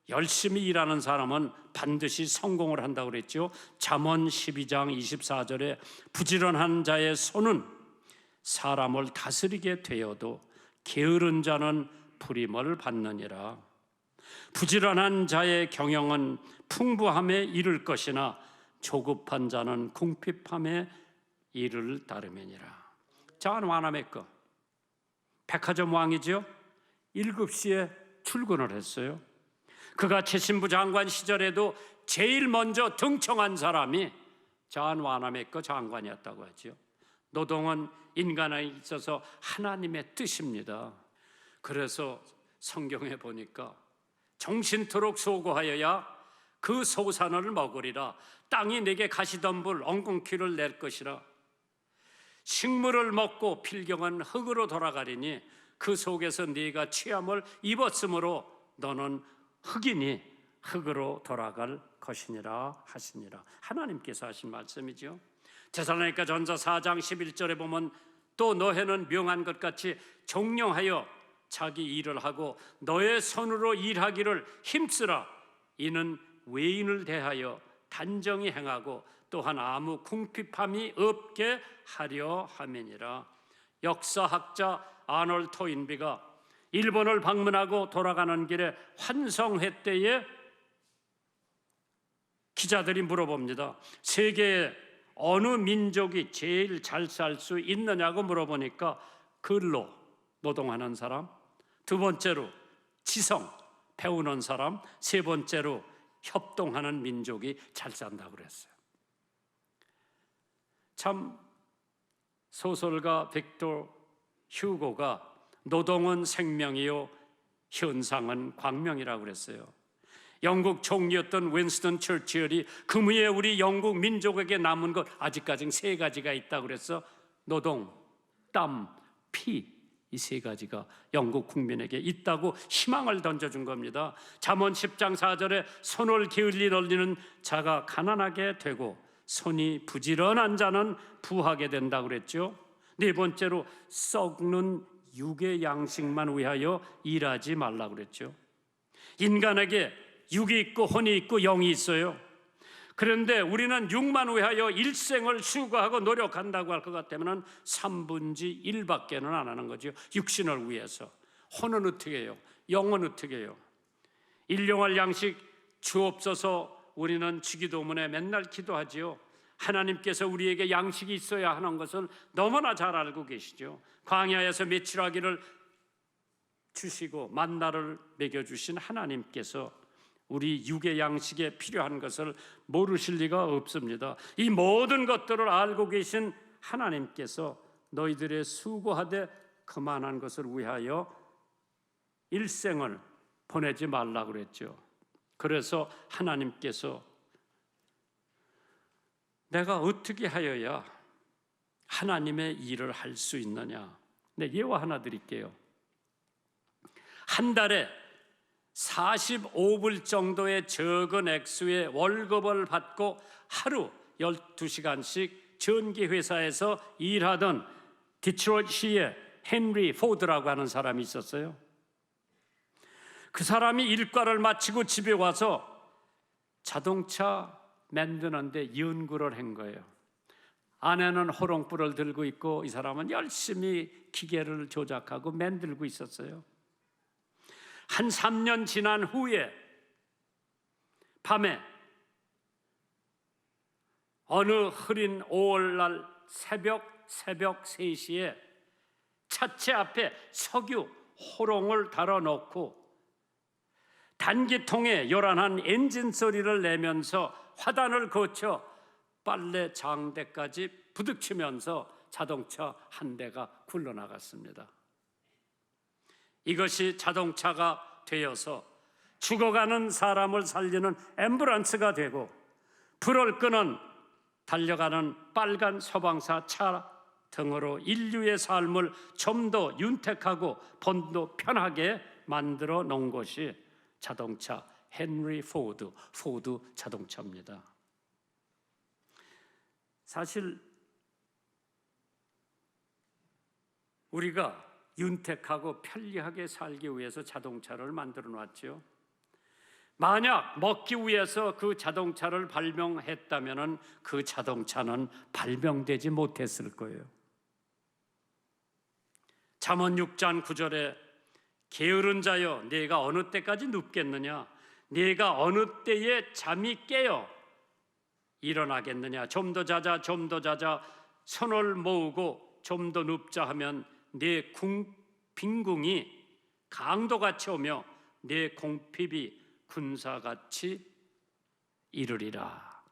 열심히 일하는 사람은 반드시 성공을 한다고 그랬죠. 잠언 12장 24절에 부지런한 자의 손은 사람을 다스리게 되어도 게으른 자는 부림을 받느니라. 부지런한 자의 경영은 풍부함에 이를 것이나 조급한 자는 궁핍함에 이를 따름이니라. 잔 와나메꺼 백화점 왕이죠. 7시에 출근을 했어요. 그가 최신부 장관 시절에도 제일 먼저 등청한 사람이 잔 와나메꺼 장관이었다고 하죠. 노동은 인간에 있어서 하나님의 뜻입니다. 그래서 성경에 보니까 정신토록 수고하여야 그 소산을 먹으리라. 땅이 내게 가시덤불 엉겅퀴를 낼 것이라. 식물을 먹고 필경은 흙으로 돌아가리니 그 속에서 네가 취함을 입었으므로 너는 흙이니 흙으로 돌아갈 것이니라 하시니라. 하나님께서 하신 말씀이죠. 데살로니가 전서 4장 11절에 보면 또 너희는 명한 것 같이 종령하여 자기 일을 하고 너의 손으로 일하기를 힘쓰라. 이는 외인을 대하여 단정히 행하고 또한 아무 궁핍함이 없게 하려 함이니라. 역사학자 아놀 토인비가 일본을 방문하고 돌아가는 길에 환성회 때에 기자들이 물어봅니다. 세계에 어느 민족이 제일 잘 살 수 있느냐고 물어보니까 근로 노동하는 사람, 두 번째로 지성 배우는 사람, 세 번째로 협동하는 민족이 잘 산다고 그랬어요. 참 소설가 빅토르 휴고가 노동은 생명이요 현상은 광명이라고 그랬어요. 영국 총리였던 윈스턴 처칠이 금후에 우리 영국 민족에게 남은 것 아직까지 세 가지가 있다고 그래서 노동, 땀, 피, 이 세 가지가 영국 국민에게 있다고 희망을 던져준 겁니다. 잠언 10장 4절에 손을 게을리 놀리는 자가 가난하게 되고 손이 부지런한 자는 부하게 된다고 그랬죠. 네 번째로 썩는 육의 양식만 위하여 일하지 말라고 그랬죠. 인간에게 육이 있고 혼이 있고 영이 있어요. 그런데 우리는 육만 위하여 일생을 수고하고 노력한다고 할 것 같으면 3분의 1밖에는 안 하는 거죠. 육신을 위해서. 혼은 어떻게 해요? 영은 어떻게 해요? 일용할 양식 주옵소서 우리는 주기도문에 맨날 기도하지요. 하나님께서 우리에게 양식이 있어야 하는 것을 너무나 잘 알고 계시죠. 광야에서 메추라기를 주시고 만나를 먹여주신 하나님께서 우리 육의 양식에 필요한 것을 모르실 리가 없습니다. 이 모든 것들을 알고 계신 하나님께서 너희들의 수고하되 그만한 것을 위하여 일생을 보내지 말라고 그랬죠. 그래서 하나님께서 내가 어떻게 하여야 하나님의 일을 할 수 있느냐? 네, 예화 하나 드릴게요. 한 달에 45불 정도의 적은 액수의 월급을 받고 하루 12시간씩 전기회사에서 일하던 디트로이트시의 헨리 포드라고 하는 사람이 있었어요. 그 사람이 일과를 마치고 집에 와서 자동차 만드는데 연구를 한 거예요. 아내는 호롱불을 들고 있고 이 사람은 열심히 기계를 조작하고 만들고 있었어요. 한 3년 지난 후에 밤에 어느 흐린 5월날 새벽 3시에 차체 앞에 석유 호롱을 달아놓고 단기통에 요란한 엔진 소리를 내면서 화단을 거쳐 빨래 장대까지 부딪히면서 자동차 한 대가 굴러나갔습니다. 이것이 자동차가 되어서 죽어가는 사람을 살리는 앰뷸런스가 되고 불을 끄는 달려가는 빨간 소방차 차 등으로 인류의 삶을 좀 더 윤택하고 좀 편하게 만들어 놓은 것이 자동차 헨리 포드 자동차입니다. 사실 우리가 윤택하고 편리하게 살기 위해서 자동차를 만들어 놨죠. 만약 먹기 위해서 그 자동차를 발명했다면 그 자동차는 발명되지 못했을 거예요. 잠언 6장 9절에 게으른 자여 네가 어느 때까지 눕겠느냐, 네가 어느 때에 잠이 깨어 일어나겠느냐. 좀 더 자자 손을 모으고 좀 더 눕자 하면 네 빈궁이 강도같이 오며 네 공핍이 군사같이 이르리라.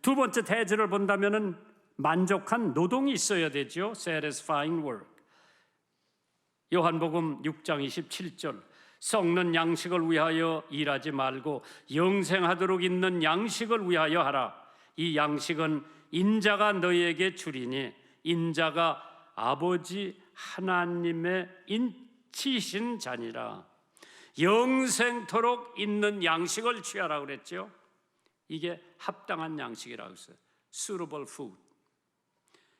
두 번째 대지를 본다면은 만족한 노동이 있어야 되죠. Satisfying work. 요한복음 6장 27절 썩는 양식을 위하여 일하지 말고 영생하도록 있는 양식을 위하여 하라. 이 양식은 인자가 너희에게 주리니 인자가 아버지 하나님의 인치신 자니라. 영생토록 있는 양식을 취하라 그랬죠. 이게 합당한 양식이라고 했어요. Suitable food.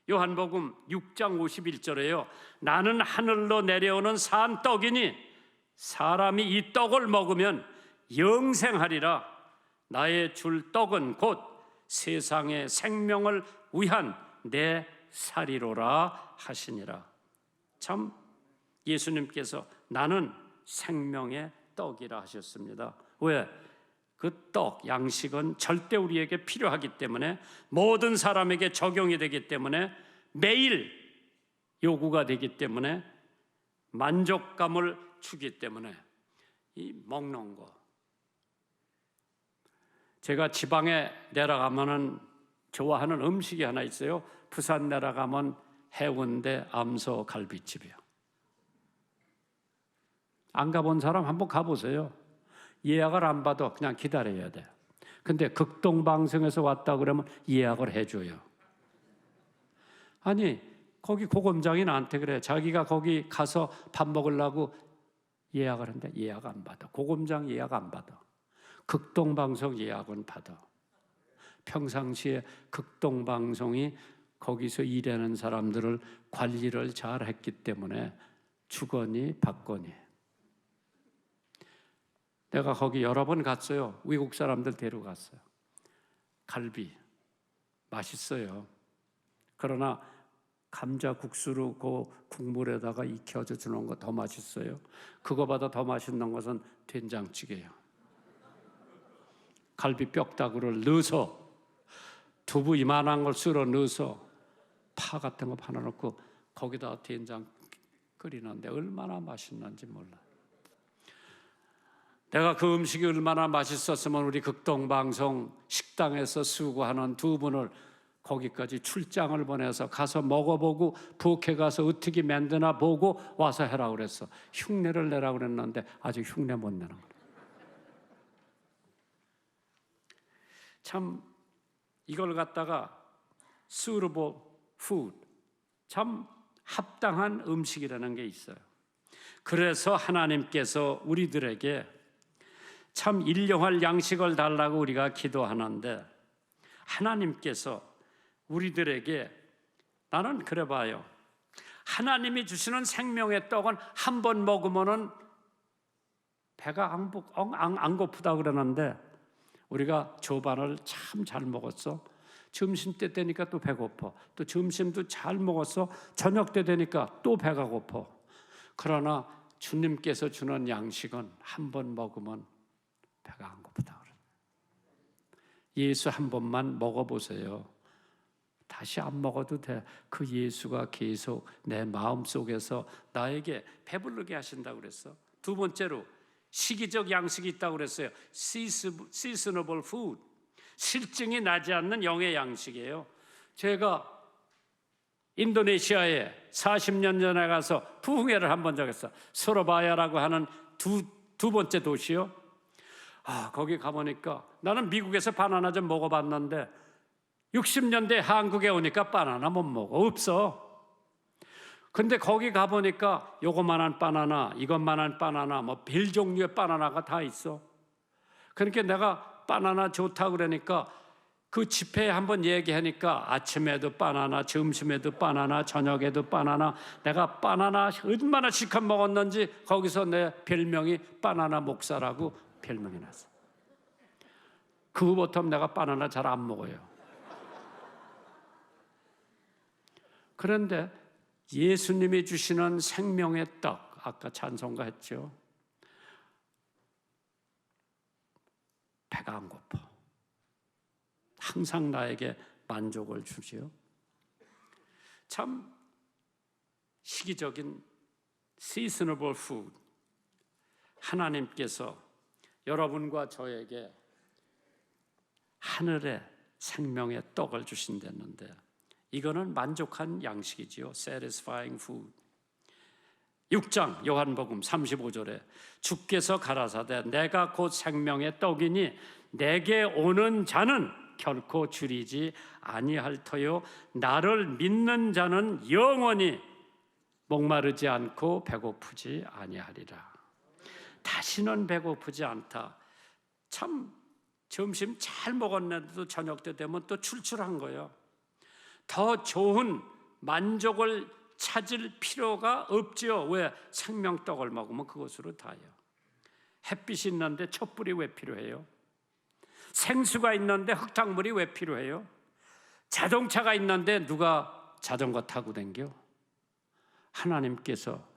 요한복음 6장 51절에요. 나는 하늘로 내려오는 산 떡이니 사람이 이 떡을 먹으면 영생하리라. 나의 줄 떡은 곧 세상의 생명을 위한 내 살이로라 하시니라. 참 예수님께서 나는 생명의 떡이라 하셨습니다. 왜? 그 떡, 양식은 절대 우리에게 필요하기 때문에 모든 사람에게 적용이 되기 때문에 매일 요구가 되기 때문에 만족감을 주기 때문에 이 먹는 거. 제가 지방에 내려가면은 좋아하는 음식이 하나 있어요. 부산 내려가면 해운대 암소 갈비집이요. 안 가본 사람 한번 가보세요. 예약을 안 받아 그냥 기다려야 돼요. 근데 극동방송에서 왔다 그러면 예약을 해줘요. 아니 거기 고검장이 나한테 그래. 자기가 거기 가서 밥 먹으려고 예약을 하는데 예약 안 받아. 고검장 예약 안 받아. 극동방송 예약은 받아. 평상시에 극동방송이 거기서 일하는 사람들을 관리를 잘 했기 때문에 주거니 받거니. 내가 거기 여러 번 갔어요. 외국 사람들 데려갔어요. 갈비 맛있어요. 그러나 감자 국수로 그 국물에다가 익혀져 주는 거 더 맛있어요. 그거보다 더 맛있는 것은 된장찌개예요. 갈비 뼈다구를 넣어서 두부 이만한 걸 썰어 넣어서 파 같은 거 하나 넣고 거기다 된장 끓이는데 얼마나 맛있는지 몰라. 내가 그 음식이 얼마나 맛있었으면 우리 극동방송 식당에서 수고하는 두 분을 거기까지 출장을 보내서 가서 먹어보고 부엌에 가서 어떻게 만드나 보고 와서 해라고 그랬어. 흉내를 내라고 그랬는데 아직 흉내 못 내는 거야. 참 이걸 갖다가 suitable food, 참 합당한 음식이라는 게 있어요. 그래서 하나님께서 우리들에게 참 일용할 양식을 달라고 우리가 기도하는데 하나님께서 우리들에게 나는 그래 봐요. 하나님이 주시는 생명의 떡은 한 번 먹으면은 배가 안 고프다 그러는데 우리가 조반을 참 잘 먹었어. 점심 때 되니까 또 배고파. 또 점심도 잘 먹었어. 저녁 때 되니까 또 배가 고파. 그러나 주님께서 주는 양식은 한 번 먹으면 배가 안 고프다 그래요. 예수 한 번만 먹어보세요. 다시 안 먹어도 돼. 그 예수가 계속 내 마음속에서 나에게 배부르게 하신다고 그랬어. 두 번째로 시기적 양식이 있다고 그랬어요. seasonable food. 실증이 나지 않는 영의 양식이에요. 제가 인도네시아에 40년 전에 가서 부흥회를 한 번 적었어. 소로바야라고 하는 두 번째 도시요. 거기 가보니까 나는 미국에서 바나나 좀 먹어봤는데 60년대 한국에 오니까 바나나 못 먹어. 없어. 근데 거기 가보니까 요거만한 바나나, 이것만한 바나나, 뭐 별 종류의 바나나가 다 있어. 그러니까 내가 바나나 좋다 그러니까 그 집회에 한번 얘기하니까 아침에도 바나나, 점심에도 바나나, 저녁에도 바나나. 내가 바나나 얼마나 실컷 먹었는지 거기서 내 별명이 바나나 목사라고 별명이 났어. 그 후부터 내가 바나나 잘 안 먹어요. 그런데 예수님이 주시는 생명의 떡, 아까 찬송가 했죠. 배가 안 고파. 항상 나에게 만족을 주지요. 참 시기적인 seasonable food. 하나님께서 여러분과 저에게 하늘의 생명의 떡을 주신다는데 이거는 만족한 양식이지요. satisfying food. 6장 요한복음 35절에 주께서 가라사대 내가 곧 생명의 떡이니 내게 오는 자는 결코 줄이지 아니할 터요 나를 믿는 자는 영원히 목마르지 않고 배고프지 아니하리라. 다시는 배고프지 않다. 참 점심 잘 먹었는데도 저녁 때 되면 또 출출한 거예요. 더 좋은 만족을 찾을 필요가 없지요. 왜? 생명떡을 먹으면 그것으로 다요. 햇빛이 있는데 촛불이 왜 필요해요? 생수가 있는데 흙탕물이 왜 필요해요? 자동차가 있는데 누가 자전거 타고 댕겨? 하나님께서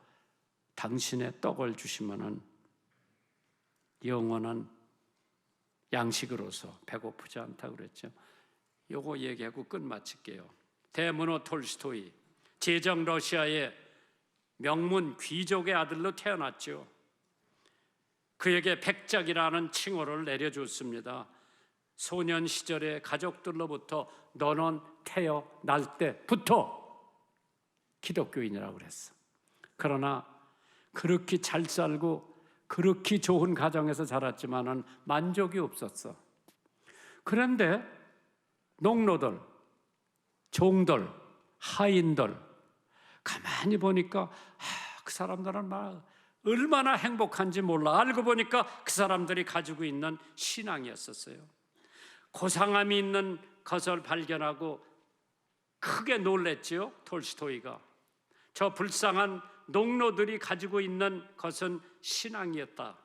당신의 떡을 주시면은 영원한 양식으로서 배고프지 않다고 그랬죠. 요거 얘기하고 끝 마칠게요. 대문호 톨스토이, 제정 러시아의 명문 귀족의 아들로 태어났죠. 그에게 백작이라는 칭호를 내려줬습니다. 소년 시절에 가족들로부터 너는 태어날 때부터 기독교인이라고 그랬어. 그러나 그렇게 잘 살고 그렇게 좋은 가정에서 자랐지만은 만족이 없었어. 그런데 농노들, 종들, 하인들 가만히 보니까 그 사람들은 막 얼마나 행복한지 몰라. 알고 보니까 그 사람들이 가지고 있는 신앙이었었어요. 고상함이 있는 것을 발견하고 크게 놀랬지요. 톨스토이가. 저 불쌍한 농노들이 가지고 있는 것은 신앙이었다.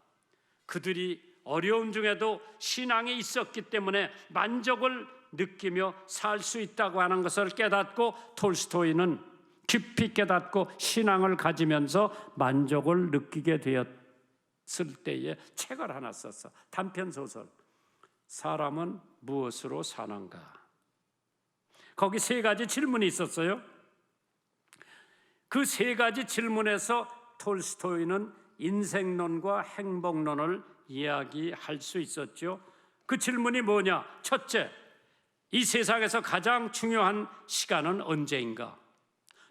그들이 어려움 중에도 신앙이 있었기 때문에 만족을 느끼며 살 수 있다고 하는 것을 깨닫고 톨스토이는 깊이 깨닫고 신앙을 가지면서 만족을 느끼게 되었을 때에 책을 하나 썼어. 단편소설. 사람은 무엇으로 사는가? 거기 세 가지 질문이 있었어요. 그 세 가지 질문에서 톨스토이는 인생론과 행복론을 이야기할 수 있었죠. 그 질문이 뭐냐? 첫째, 이 세상에서 가장 중요한 시간은 언제인가?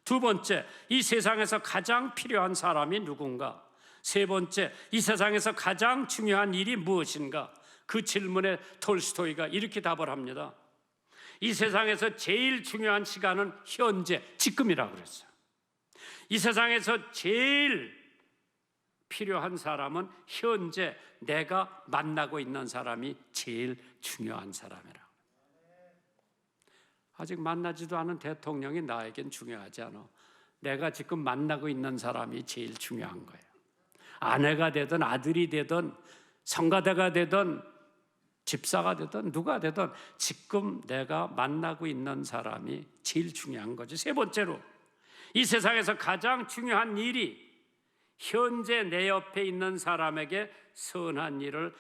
두 번째, 이 세상에서 가장 필요한 사람이 누군가? 세 번째, 이 세상에서 가장 중요한 일이 무엇인가? 그 질문에 톨스토이가 이렇게 답을 합니다. 이 세상에서 제일 중요한 시간은 현재, 지금이라고 그랬어요. 이 세상에서 제일 필요한 사람은 현재 내가 만나고 있는 사람이 제일 중요한 사람이라고. 아직 만나지도 않은 대통령이 나에겐 중요하지 않아. 내가 지금 만나고 있는 사람이 제일 중요한 거예요. 아내가 되든 아들이 되든 성가대가 되든 집사가 되든 누가 되든 지금 내가 만나고 있는 사람이 제일 중요한 거지. 세 번째로, 이 세상에서 가장 중요한 일이 현재 내 옆에 있는 사람에게 선한 일을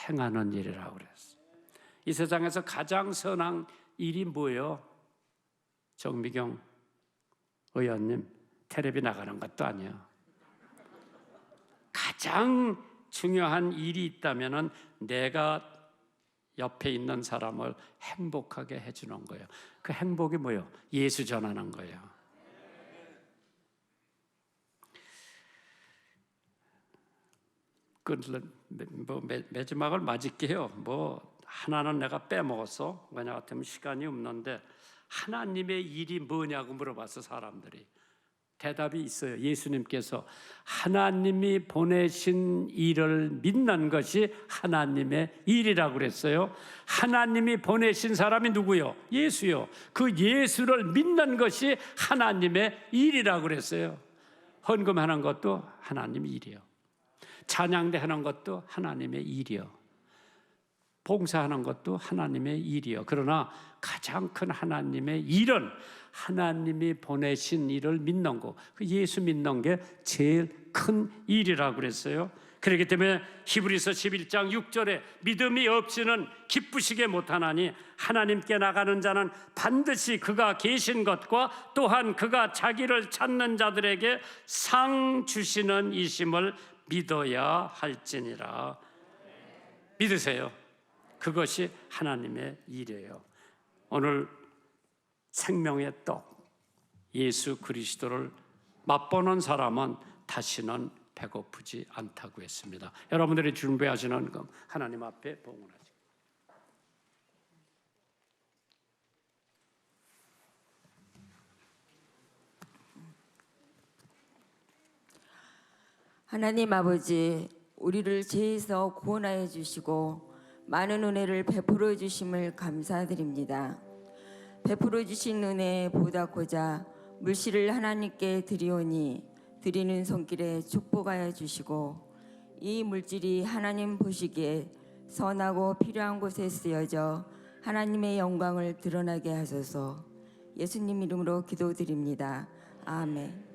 행하는 일이라고 그랬어요. 이 세상에서 가장 선한 일이 뭐예요? 정미경 의원님 텔레비 나가는 것도 아니야. 가장 중요한 일이 있다면은 내가 옆에 있는 사람을 행복하게 해주는 거예요. 그 행복이 뭐예요? 예수 전하는 거예요. 마지막을 맞을게요. 하나는 내가 빼먹었어. 왜냐 같으면 시간이 없는데 하나님의 일이 뭐냐고 물어봤어 사람들이. 대답이 있어요. 예수님께서 하나님이 보내신 일을 믿는 것이 하나님의 일이라고 그랬어요. 하나님이 보내신 사람이 누구요? 예수요. 그 예수를 믿는 것이 하나님의 일이라고 그랬어요. 헌금하는 것도 하나님의 일이요. 찬양대 하는 것도 하나님의 일이요. 봉사하는 것도 하나님의 일이요. 그러나 가장 큰 하나님의 일은 하나님이 보내신 일을 믿는 거, 그 예수 믿는 게 제일 큰 일이라고 그랬어요. 그렇기 때문에 히브리서 11장 6절에 믿음이 없이는 기쁘시게 못하나니 하나님께 나가는 자는 반드시 그가 계신 것과 또한 그가 자기를 찾는 자들에게 상 주시는 이심을 믿어야 할지니라. 믿으세요. 그것이 하나님의 일이에요. 오늘 생명의 떡 예수 그리스도를 맛보는 사람은 다시는 배고프지 않다고 했습니다. 여러분들이 준비하시는 것 하나님 앞에 봉헌하시고 하나님 아버지, 우리를 죄에서 구원하여 주시고 많은 은혜를 베풀어 주심을 감사드립니다. 베풀어 주신 은혜에 보답하고자 물실을 하나님께 드리오니 드리는 손길에 축복하여 주시고 이 물질이 하나님 보시기에 선하고 필요한 곳에 쓰여져 하나님의 영광을 드러나게 하소서. 예수님 이름으로 기도드립니다. 아멘.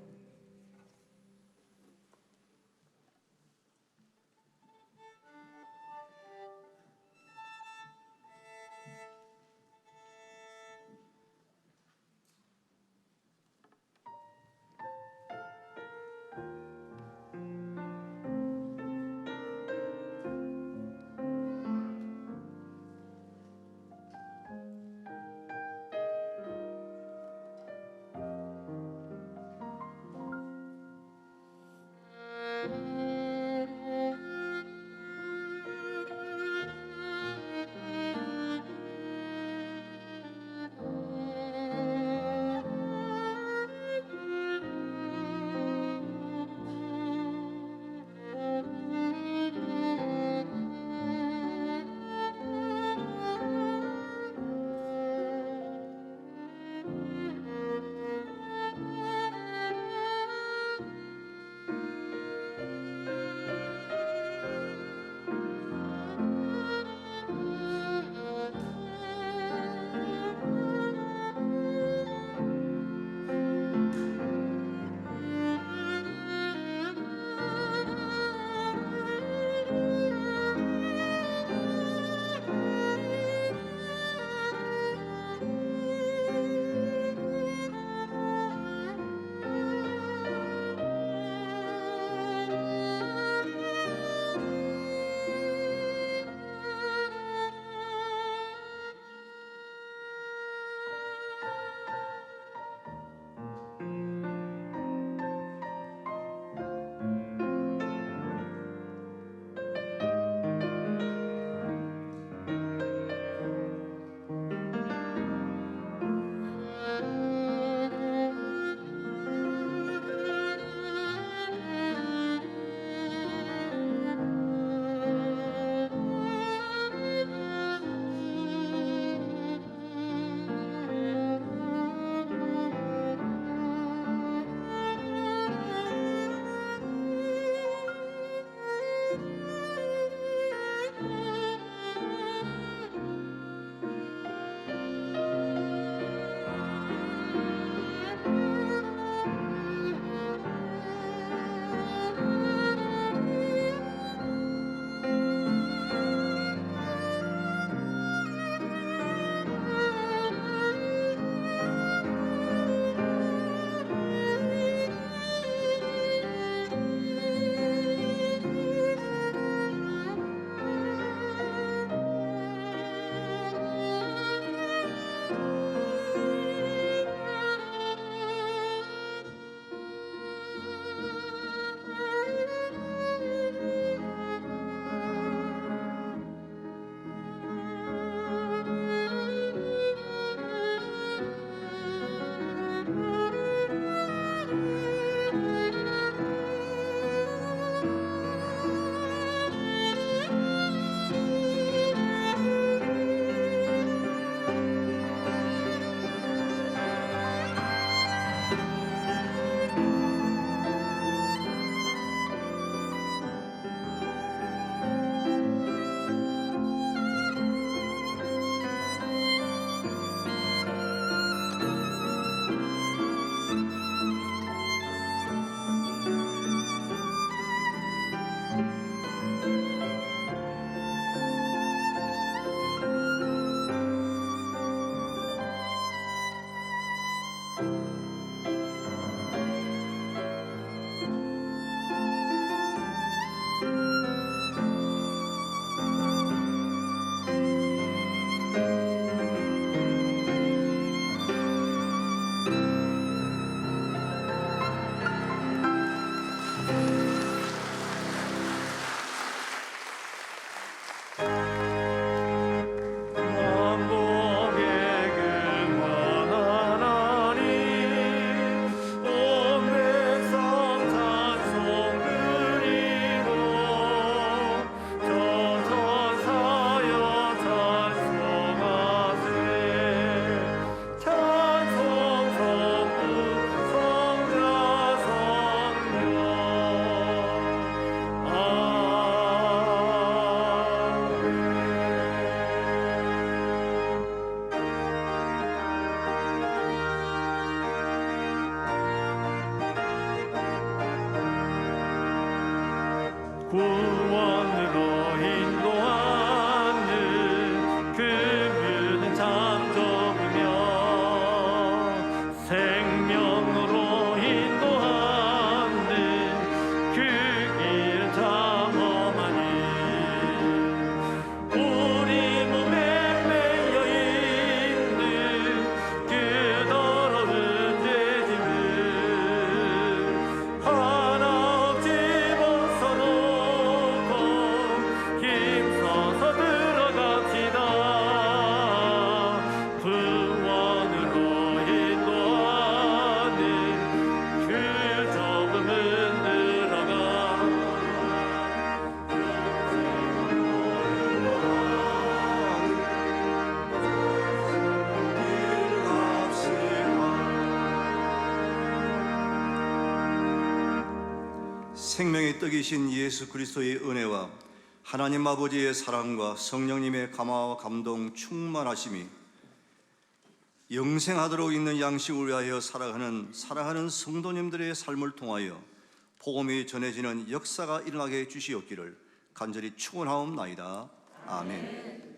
인도하는 그는 참 적으며 생명으로 인도하는 그 길은 참 험하니 우리 몸에 매여 있는 그 더러운 죄짐을 하나없이 벗어놓고 힘써서 들어갑시다. 구원으로 인도하는 그 적음은 들어가 생명의 떡이신 예수 그리스도의 은혜와 하나님 아버지의 사랑과 성령님의 감화와 감동 충만하심이 영생하도록 있는 양식을 위하여 살아가는 성도님들의 삶을 통하여 복음이 전해지는 역사가 일어나게 해주시옵기를 간절히 축원하옵나이다. 아멘.